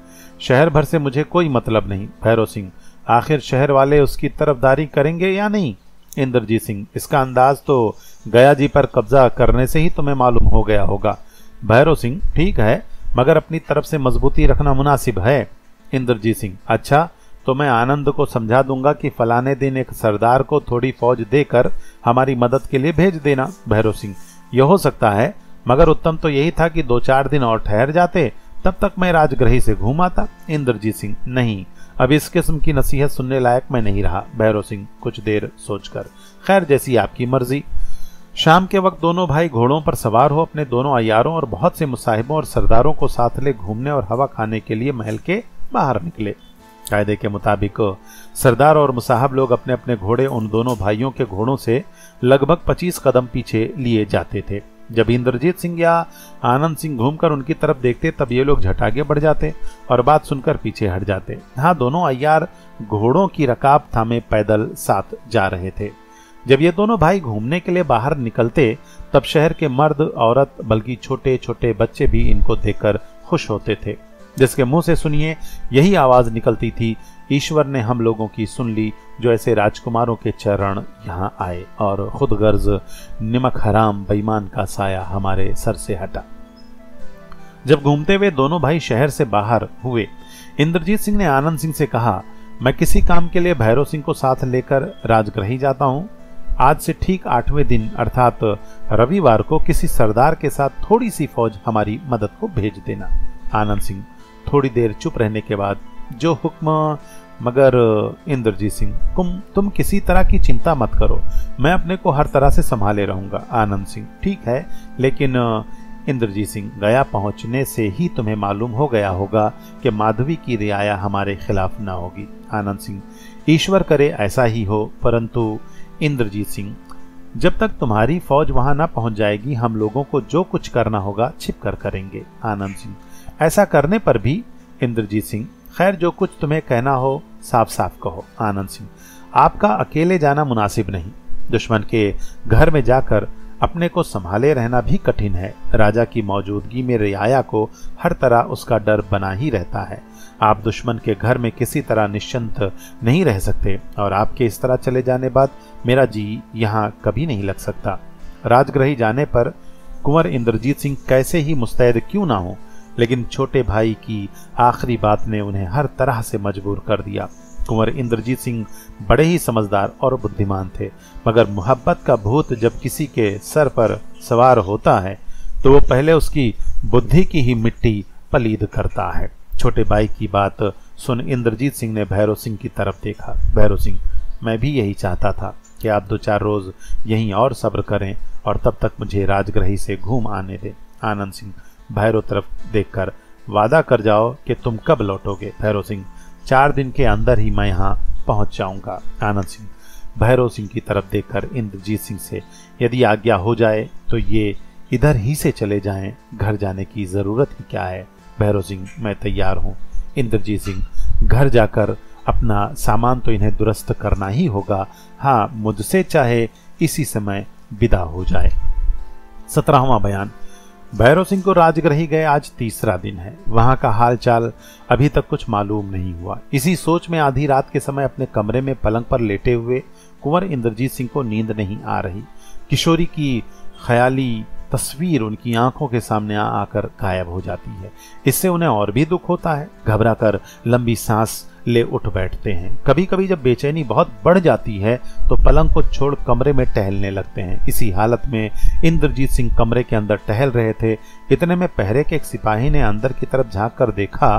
शहर भर से मुझे कोई मतलब नहीं। भैरव सिंह, आखिर शहर वाले उसकी तरफदारी करेंगे या नहीं? इंद्रजीत सिंह, इसका अंदाज तो गया जी पर कब्जा करने से ही तुम्हें मालूम हो गया होगा। भैरव सिंह, ठीक है, मगर अपनी तरफ से मजबूती रखना मुनासिब है। इंद्रजीत सिंह, अच्छा तो मैं आनंद को समझा दूंगा कि फलाने दिन एक सरदार को थोड़ी फौज देकर हमारी मदद के लिए भेज देना। भैरव सिंह, यह हो सकता है, मगर उत्तम तो यही था कि 2-4 दिन और ठहर जाते, तब तक मैं राजगृही से घूम आता। इंद्रजीत सिंह: नहीं, अब इस किस्म की नसीहत सुनने लायक मैं नहीं रहा। भैरव सिंह कुछ देर सोचकर: खैर, जैसी आपकी मर्जी। शाम के वक्त दोनों भाई घोड़ों पर सवार हो अपने दोनों अय्यारों और बहुत से मुसाहिबों और सरदारों को साथ ले घूमने और हवा खाने के लिए महल के बाहर निकले। कायदे के मुताबिक सरदार और मुसाहब लोग अपने अपने घोड़े उन दोनों भाइयों के घोड़ों से लगभग 25 कदम पीछे लिए जाते थे। जब इंद्रजीत सिंह या आनंद सिंह घूमकर उनकी तरफ देखते, तब ये लोग झट आगे बढ़ जाते और बात सुनकर पीछे हट जाते। हाँ, दोनों अय्यार घोड़ों की रकाब थामे पैदल साथ जा रहे थे। जब ये दोनों भाई घूमने के लिए बाहर निकलते, तब शहर के मर्द, औरत, बल्कि छोटे छोटे बच्चे भी इनको देखकर खुश होते थे, जिसके मुंह से सुनिए यही आवाज निकलती थी: ईश्वर ने हम लोगों की सुन ली, जो ऐसे राजकुमारों के चरण यहाँ आए, और खुद गर्ज निमक हराम बेईमान का साया हमारे सर से हटा। जब घूमते हुए दोनों भाई शहर से बाहर हुए, इंद्रजीत सिंह ने आनंद सिंह से कहा: मैं किसी काम के लिए भैरव सिंह को साथ लेकर राजगृही जाता हूँ। आज से ठीक 8वें दिन अर्थात रविवार को किसी सरदार के साथ थोड़ी सी फौज हमारी मदद को भेज देना। आनंद सिंह थोड़ी देर चुप रहने के बाद: जो हुक्म। मगर इंद्रजीत सिंह: तुम किसी तरह की चिंता मत करो, मैं अपने को हर तरह से संभाले रहूंगा। आनंद सिंह: ठीक है, लेकिन इंद्रजीत सिंह: गया पहुंचने से ही तुम्हें मालूम हो गया होगा कि माधवी की रियाया हमारे खिलाफ न होगी। आनंद सिंह: ईश्वर करे ऐसा ही हो, परंतु इंद्रजीत सिंह: जब तक तुम्हारी फौज वहां न पहुंच जाएगी, हम लोगों को जो कुछ करना होगा छिप कर करेंगे। आनंद सिंह: ऐसा करने पर भी? इंद्रजीत सिंह: खैर, जो कुछ तुम्हें कहना हो साफ साफ कहो। आनंद सिंह: आपका अकेले जाना मुनासिब नहीं। दुश्मन के घर में जाकर अपने को संभाले रहना भी कठिन है। राजा की मौजूदगी में रियाया को हर तरह उसका डर बना ही रहता है। आप दुश्मन के घर में किसी तरह निश्चिंत नहीं रह सकते, और आपके इस तरह चले जाने बाद मेरा जी यहाँ कभी नहीं लग सकता। राजगृही जाने पर कुंवर इंद्रजीत सिंह कैसे ही मुस्तैद क्यों ना हो, लेकिन छोटे भाई की आखिरी बात ने उन्हें हर तरह से मजबूर कर दिया। कुंवर इंद्रजीत सिंह बड़े ही समझदार और बुद्धिमान थे, मगर मोहब्बत का भूत जब किसी के सर पर सवार होता है, तो वो पहले उसकी बुद्धि की ही मिट्टी पलीद करता है। छोटे भाई की बात सुन इंद्रजीत सिंह ने भैरव सिंह की तरफ देखा। भैरव सिंह: मैं भी यही चाहता था कि आप 2-4 रोज यहीं और सब्र करें, और तब तक मुझे राजगृही से घूम आने दें। आनंद सिंह भैरव तरफ देखकर: वादा कर जाओ कि तुम कब लौटोगे। भैरव सिंह: 4 दिन के अंदर ही मैं यहाँ पहुंच जाऊंगा। आनंद सिंह भैरव सिंह की तरफ देखकर इंद्रजीत सिंह से: यदि आज्ञा हो जाए तो ये इधर ही से चले जाएं, घर जाने की जरूरत ही क्या है। भैरव सिंह: मैं तैयार हूँ। इंद्रजीत सिंह: घर जाकर अपना सामान तो इन्हें दुरुस्त करना ही होगा। हाँ, मुझसे चाहे इसी समय विदा हो जाए। 17वां बयान। भैरव सिंह को राजगृही गए आज 3रा दिन है। वहां का हाल चाल अभी तक कुछ मालूम नहीं हुआ। इसी सोच में आधी रात के समय अपने कमरे में पलंग पर लेटे हुए कुंवर इंद्रजीत सिंह को नींद नहीं आ रही। किशोरी की ख्याली तस्वीर उनकी आंखों के सामने आकर गायब हो जाती है। इससे उन्हें और भी दुख होता है। घबराकर लंबी सांस ले उठ बैठते हैं। कभी कभी जब बेचैनी बहुत बढ़ जाती है तो पलंग को छोड़ कमरे में टहलने लगते हैं। इसी हालत में इंद्रजीत सिंह कमरे के अंदर टहल रहे थे। इतने में पहरे के एक सिपाही ने अंदर की तरफ झांक कर देखा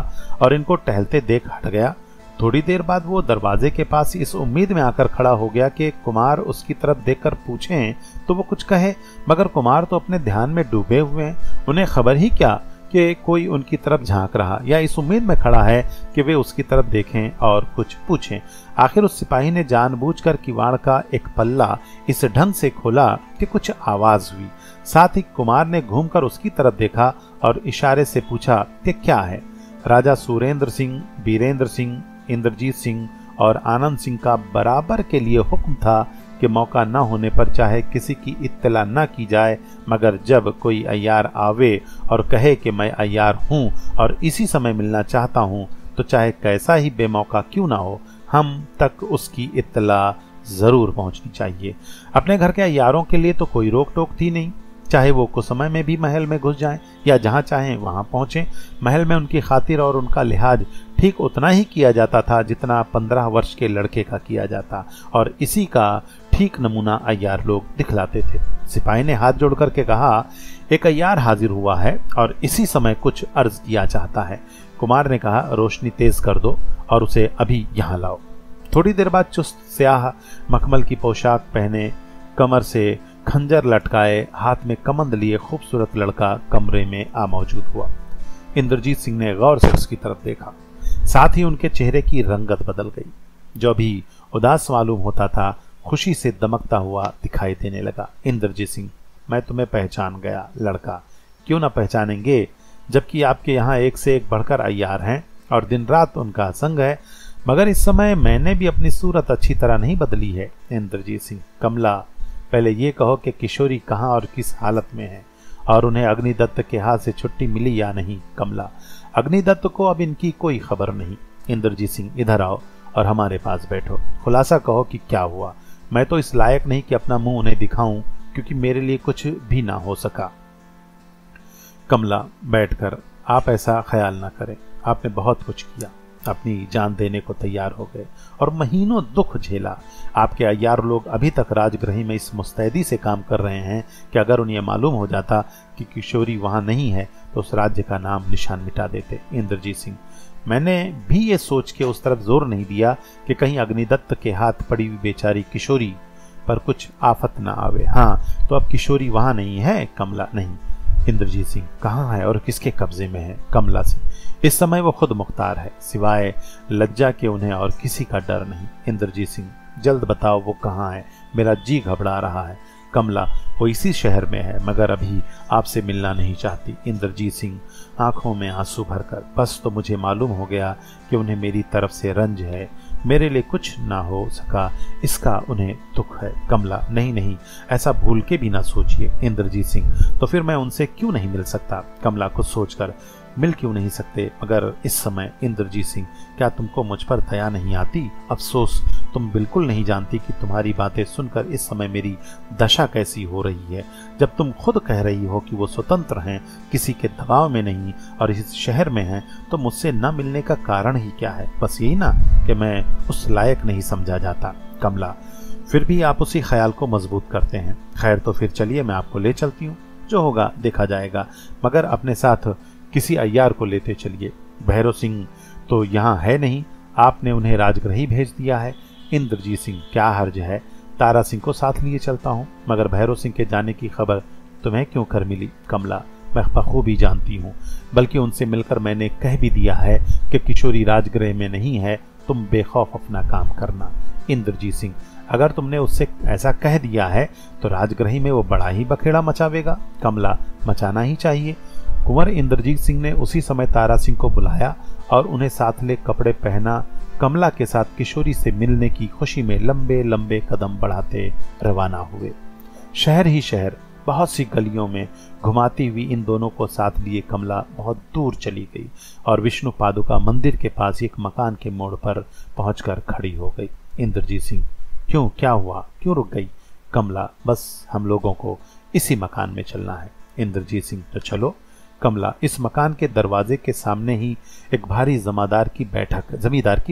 और इनको टहलते देख हट गया। थोड़ी देर बाद वो दरवाजे के पास इस उम्मीद में आकर खड़ा हो गया कि कुमार उसकी तरफ देखकर पूछें तो वो कुछ कहे, मगर कुमार तो अपने ध्यान में डूबे हुए हैं। उन्हें खबर ही क्या कि कोई उनकी तरफ झांक रहा या इस उम्मीद में खड़ा है कि वे उसकी तरफ देखें और कुछ पूछें। आखिर उस सिपाही ने जानबूझकर किवाड़ का एक पल्ला इस ढंग से खोला कि कुछ आवाज हुई। साथ ही कुमार ने घूमकर उसकी तरफ देखा और इशारे से पूछा कि क्या है। राजा सुरेंद्र सिंह, बीरेंद्र सिंह, इंद्रजीत सिंह और आनंद सिंह का बराबर के लिए हुक्म था कि मौका न होने पर चाहे किसी की इत्तला न की जाए, मगर जब कोई अय्यार आवे और कहे कि मैं अय्यार हूँ और इसी समय मिलना चाहता हूँ, तो चाहे कैसा ही बेमौका क्यों ना हो, हम तक उसकी इत्तला जरूर पहुँचनी चाहिए। अपने घर के अय्यारों के लिए तो कोई रोक टोक थी नहीं, चाहे वो कुछ समय में भी महल में घुस जाएं या जहां चाहें वहां पहुंचें। महल में उनकी खातिर और उनका लिहाज ठीक उतना ही किया जाता था जितना 15 वर्ष के लड़के का किया जाता, और इसी का ठीक नमूना अय्यार लोग दिखलाते थे। सिपाही ने हाथ जोड़ करके कहा, एक अय्यार हाजिर हुआ है और इसी समय कुछ अर्ज किया चाहता है। कुमार ने कहा, रोशनी तेज कर दो और उसे अभी यहाँ लाओ। थोड़ी देर बाद चुस्त स्याह मखमल की पोशाक पहने, कमर से खंजर लटकाए, हाथ में कमंद लिए खूबसूरत लड़का कमरे में आ मौजूद हुआ। इंद्रजीत सिंह ने गौर से उसकी तरफ देखा। साथ ही उनके चेहरे की रंगत बदल गई। जो अभी उदास मालूम होता था, खुशी से दमकता हुआ दिखाई देने लगा। इंद्रजीत सिंह, मैं तुम्हें पहचान गया लड़का। क्यों ना पहचानेंगे, जबकि आपके यहाँ एक से एक बढ़कर अय्यार हैं और दिन रात उनका संग है। मगर इस समय मैंने भी अपनी सूरत अच्छी तरह नहीं बदली है। इंद्रजीत सिंह, कमला, पहले ये कहो कि किशोरी कहाँ और किस हालत में है और उन्हें अग्निदत्त के हाथ से छुट्टी मिली या नहीं। कमला, अग्निदत्त को अब इनकी कोई खबर नहीं। इंद्रजीत सिंह, इधर आओ और हमारे पास बैठो। खुलासा कहो कि क्या हुआ। मैं तो इस लायक नहीं कि अपना मुंह उन्हें दिखाऊं, क्योंकि मेरे लिए कुछ भी ना हो सका। कमला, बैठकर आप ऐसा ख्याल ना करें। आपने बहुत कुछ किया, अपनी जान देने को तैयार हो गए और महीनों दुख झेला। आपके अय्यार लोग अभी तक राजगृह में इस मुस्तैदी से काम कर रहे हैं कि अगर उन्हें मालूम हो जाता कि किशोरी वहां नहीं है तो उस राज्य का नाम निशान मिटा देते। इंद्रजीत सिंह, मैंने भी ये सोच के उस तरफ जोर नहीं दिया कि कहीं अग्निदत्त के हाथ पड़ी हुई बेचारी किशोरी पर कुछ आफत ना आवे। हाँ, तो अब किशोरी वहां नहीं है। कमला, नहीं। इंद्रजीत सिंह, कहाँ है और किसके कब्जे में है। कमला सिंह, इस समय वो खुद मुख्तार है, सिवाय लज्जा के उन्हें और किसी का डर नहीं। इंद्रजीत सिंह, जल्द बताओ वो कहाँ है, मेरा जी घबरा रहा है। कमला, वो इसी शहर में है, मगर अभी आपसे मिलना नहीं चाहती। इंद्रजीत सिंह, आंखों में आंसू भरकर, बस तो मुझे मालूम हो गया कि उन्हें मेरी तरफ से रंज है, मेरे लिए कुछ ना हो सका इसका उन्हें दुख है। कमला, नहीं नहीं, ऐसा भूल के भी ना सोचिए। इंद्रजीत सिंह, तो फिर मैं उनसे क्यों नहीं मिल सकता। कमला, कुछ सोचकर, मिल क्यों नहीं सकते, मगर इस समय। इंद्रजीत सिंह, क्या तुमको मुझ पर दया नहीं आती। अफसोस, तुम बिल्कुल नहीं जानती कि तुम्हारी बातें सुनकर इस समय मेरी दशा कैसी हो रही है। जब तुम खुद कह रही हो कि वो स्वतंत्र हैं, किसी के दबाव में नहीं और इस शहर में हैं, तो मुझसे न मिलने का कारण ही क्या है। बस यही ना कि मैं उस लायक नहीं समझा जाता। कमला, फिर भी आप उसी ख्याल को मजबूत करते हैं। खैर, तो फिर चलिए, मैं आपको ले चलती हूँ, जो होगा देखा जाएगा, मगर अपने साथ किसी अय्यार को लेते चलिए। भैरव सिंह तो यहाँ है नहीं, आपने उन्हें राजगृह भेज दिया है। इंद्रजीत सिंह, क्या हर्ज है, तारा सिंह को साथ लिए चलता हूँ, मगर भैरव सिंह के जाने की खबर तुम्हें क्यों कर मिली। कमला, मैं बखूबी जानती हूँ, बल्कि उनसे मिलकर मैंने कह भी दिया है कि किशोरी राजगृह में नहीं है, तुम बेखौफ अपना काम करना। इंद्रजीत सिंह, अगर तुमने उससे ऐसा कह दिया है तो राजगृह में वो बड़ा ही बखेड़ा मचावेगा। कमला, मचाना ही चाहिए। कुंवर इंद्रजीत सिंह ने उसी समय तारा सिंह को बुलाया और उन्हें साथ ले कपड़े पहना। कमला के साथ किशोरी से मिलने की खुशी में लंबे लंबे कदम बढ़ाते रवाना हुए। शहर ही शहर, बहुत सी गलियों में घुमाती हुई इन दोनों को साथ लिए कमला बहुत दूर चली गई और विष्णु पादुका मंदिर के पास एक मकान के मोड़ पर पहुंचकर खड़ी हो गई। इंद्रजीत सिंह, क्यों, क्या हुआ, क्यों रुक गई। कमला, बस हम लोगों को इसी मकान में चलना है। इंद्रजीत सिंह, तो चलो। कमला, इस मकान के दरवाजे के सामने ही एक भारी जमींदार की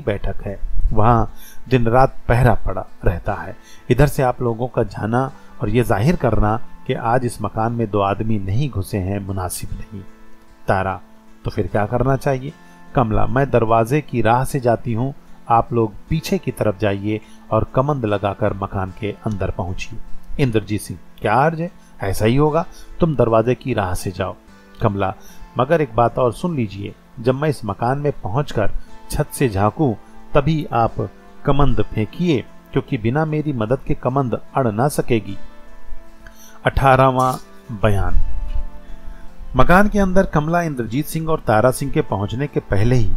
बैठक है। वहां दिन रात पहरा पड़ा रहता है। इधर से आप लोगों का जाना और ये जाहिर करना कि आज इस मकान में दो आदमी नहीं घुसे हैं मुनासिब नहीं। तारा, तो फिर क्या करना चाहिए। कमला, मैं दरवाजे की राह से जाती हूँ, आप लोग पीछे की तरफ जाइए और कमंद लगाकर मकान के अंदर पहुंचिए। इंद्रजीत सिंह, क्या अर्ज है, ऐसा ही होगा, तुम दरवाजे की राह से जाओ। कमला, मगर एक बात और सुन लीजिए, जब मैं इस मकान में पहुंचकर छत से झांकूं तभी आप कमंद फेंकिए, क्योंकि बिना मेरी मदद के कमंद अड़ ना सकेगी। 18वां बयान। मकान के अंदर कमला, इंद्रजीत सिंह और तारा सिंह के पहुंचने के पहले ही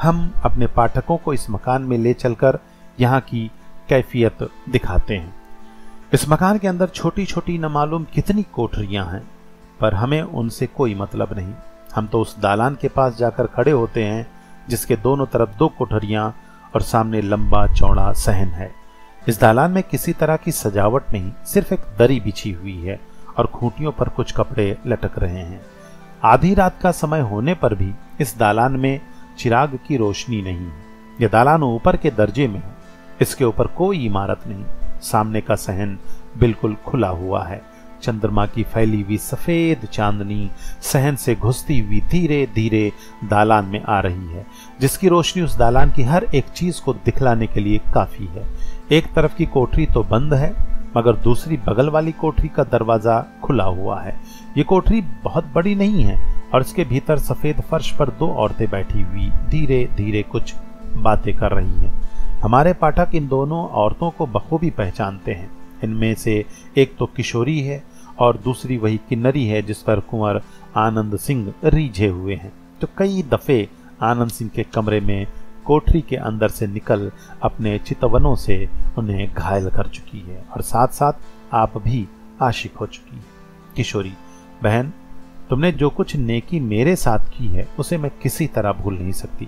हम अपने पाठकों को इस मकान में ले चलकर यहाँ की कैफियत दिखाते हैं। इस मकान के अंदर छोटी छोटी न मालूम कितनी कोठरियां हैं, पर हमें उनसे कोई मतलब नहीं। हम तो उस दालान के पास जाकर खड़े होते हैं जिसके दोनों तरफ 2 कोठरियां और सामने लंबा चौड़ा सहन है। इस दालान में किसी तरह की सजावट नहीं, सिर्फ एक दरी बिछी हुई है और खूंटियों पर कुछ कपड़े लटक रहे हैं। आधी रात का समय होने पर भी इस दालान में चिराग की रोशनी नहीं है। यह दालान ऊपर के दर्जे में है, इसके ऊपर कोई इमारत नहीं, सामने का सहन बिल्कुल खुला हुआ है। चंद्रमा की फैली हुई सफेद चांदनी सहन से घुसती हुई धीरे धीरे दालान में आ रही है, जिसकी रोशनी उस दालान की हर एक चीज को दिखलाने के लिए काफी है। एक तरफ की कोठरी तो बंद है, मगर दूसरी बगल वाली कोठरी का दरवाजा खुला हुआ है। ये कोठरी बहुत बड़ी नहीं है और इसके भीतर सफेद फर्श पर दो औरतें बैठी हुई धीरे धीरे कुछ बातें कर रही हैं। हमारे पाठक इन दोनों औरतों को बखूबी पहचानते हैं। इनमें से एक तो किशोरी है और दूसरी वही किन्नरी है जिस पर कुंवर आनंद सिंह रीझे हुए हैं, तो कई दफे आनंद सिंह के कमरे में कोठरी के अंदर से निकल अपने चितवनों से उन्हें घायल कर चुकी है और साथ साथ आप भी आशिक हो चुकी है। किशोरी, बहन, तुमने जो कुछ नेकी मेरे साथ की है उसे मैं किसी तरह भूल नहीं सकती।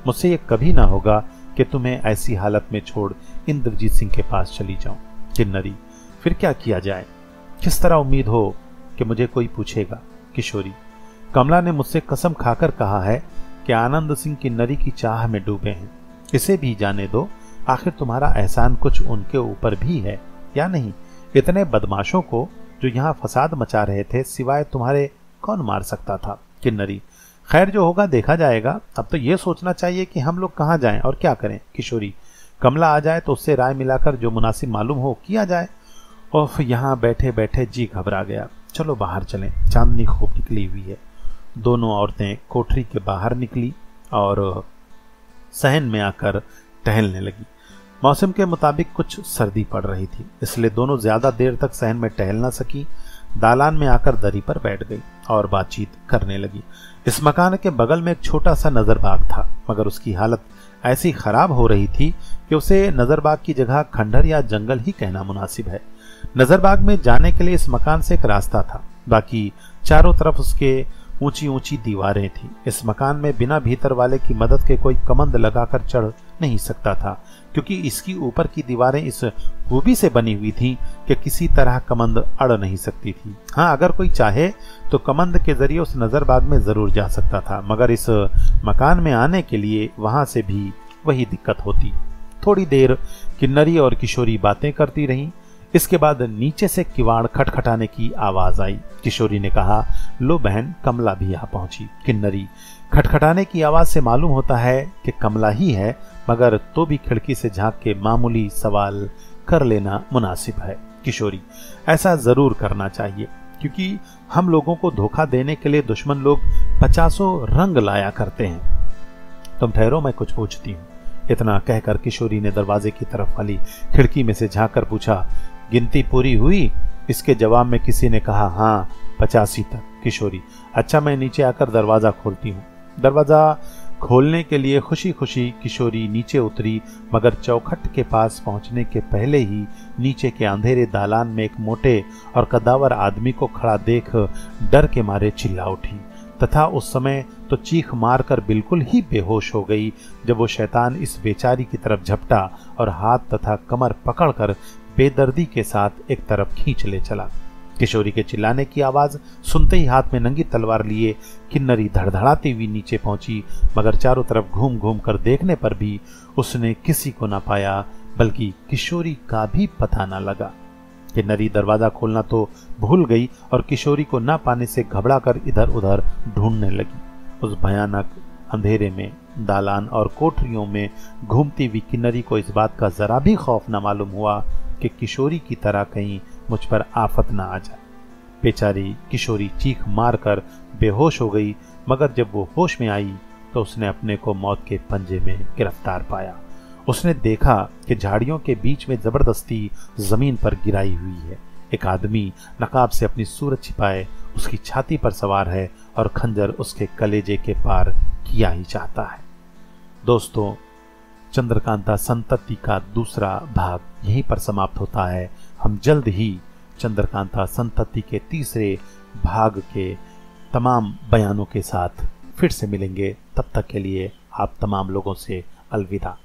मुझसे ये कभी ना होगा कि तुम्हें ऐसी हालत में छोड़ इंद्रजीत सिंह के पास चली जाऊं। किन्नरी, फिर क्या किया जाए? किस तरह उम्मीद हो कि मुझे कोई पूछेगा? किशोरी, कमला ने मुझसे कसम खाकर कहा है कि आनंद सिंह किन्नरी की चाह में डूबे हैं। इसे भी जाने दो, आखिर तुम्हारा एहसान कुछ उनके ऊपर भी है या नहीं? इतने बदमाशों को जो यहाँ फसाद मचा रहे थे सिवाय तुम्हारे कौन मार सकता था? किन्नरी, खैर जो होगा देखा जाएगा। अब तो ये सोचना चाहिए कि हम लोग कहाँ जाएं और क्या करें। किशोरी, कमला आ जाए तो उससे राय मिलाकर जो मुनासिब मालूम हो किया जाए। ओफ, यहाँ बैठे बैठे जी घबरा गया। चलो बाहर चलें, चांदनी खूब निकली हुई है। दोनों औरतें कोठरी के बाहर निकली और सहन में आकर टहलने लगी। मौसम के मुताबिक कुछ सर्दी पड़ रही थी, इसलिए दोनों ज्यादा देर तक सहन में टहल ना सकी। दालान में आकर दरी पर बैठ गई और बातचीत करने लगी। इस मकान के बगल में एक छोटा सा नजरबाग था, मगर उसकी हालत ऐसी खराब हो रही थी कि उसे नजरबाग की जगह खंडहर या जंगल ही कहना मुनासिब है। नजरबाग में जाने के लिए इस मकान से एक रास्ता था, बाकी चारों तरफ उसके ऊंची ऊंची दीवारें थी। इस मकान में बिना भीतर वाले की मदद के कोई कमंद लगाकर चढ़ नहीं सकता था, क्योंकि इसकी ऊपर की दीवारें इस खूबी से बनी हुई थीं कि किसी तरह कमंद अड़ नहीं सकती थी। हाँ, अगर कोई चाहे तो कमंद के जरिए उस नजरबाग में जरूर जा सकता था, मगर इस मकान में आने के लिए वहां से भी वही दिक्कत होती। थोड़ी देर किन्नरी और किशोरी बातें करती रहीं। इसके बाद नीचे से किवाड़ खटखटाने की आवाज आई। किशोरी ने कहा, लो बहन, कमला भी आ पहुंची। किन्नरी, खटखटाने की आवाज से मालूम होता है कि कमला ही है, मगर तो भी खिड़की से झांक के मामूली सवाल कर लेना मुनासिब है। किशोरी, ऐसा जरूर करना चाहिए, क्योंकि हम लोगों को धोखा देने के लिए दुश्मन लोग 50 रंग लाया करते हैं। तुम ठहरो, मैं कुछ पूछती हूँ। इतना कहकर किशोरी ने दरवाजे की तरफ वाली खिड़की में से झांककर पूछा, गिनती पूरी हुई? इसके जवाब में किसी ने कहा, हाँ, 85 तक। किशोरी, अच्छा, मैं नीचे आकर दरवाजा खोलती हूँ। दरवाजा खोलने के लिए खुशी खुशी किशोरी नीचे उतरी, मगर चौखट के पास पहुंचने के पहले ही नीचे के अंधेरे दालान में एक मोटे और कदावर आदमी को खड़ा देख डर के मारे चिल्ला उठी, तथा उस समय तो चीख मारकर बिल्कुल ही बेहोश हो गई जब वो शैतान इस बेचारी की तरफ झपटा और हाथ तथा कमर पकड़कर बेदर्दी के साथ एक तरफ खींच ले चला। किशोरी के चिल्लाने की आवाज सुनते ही हाथ में नंगी तलवार लिए किन्नरी धड़धड़ाती हुई नीचे पहुंची, मगर चारों तरफ घूम घूम कर देखने पर भी उसने किसी को न पाया, बल्कि किशोरी का भी पता न लगा। किन्नरी दरवाजा खोलना तो भूल गई और किशोरी को न पाने से घबराकर इधर उधर ढूंढने लगी। उस भयानक अंधेरे में दालान और कोठरियों में घूमती हुई किन्नरी को इस बात का जरा भी खौफ न मालूम हुआ कि किशोरी की तरह कहीं मुझ पर आफत न आ जाए। बेचारी किशोरी चीख मारकर बेहोश हो गई, मगर जब वो होश में आई तो उसने अपने को मौत के पंजे में गिरफ्तार पाया। उसने देखा कि झाड़ियों के बीच में जबरदस्ती जमीन पर गिराई हुई है। एक आदमी नकाब से अपनी सूरत छिपाए उसकी छाती पर सवार है और खंजर उसके कलेजे के पार किया ही चाहता है। दोस्तों, चंद्रकांता संतति का दूसरा भाग यहीं पर समाप्त होता है। हम जल्द ही चंद्रकांता संतति के तीसरे भाग के तमाम बयानों के साथ फिर से मिलेंगे। तब तक के लिए आप तमाम लोगों से अलविदा।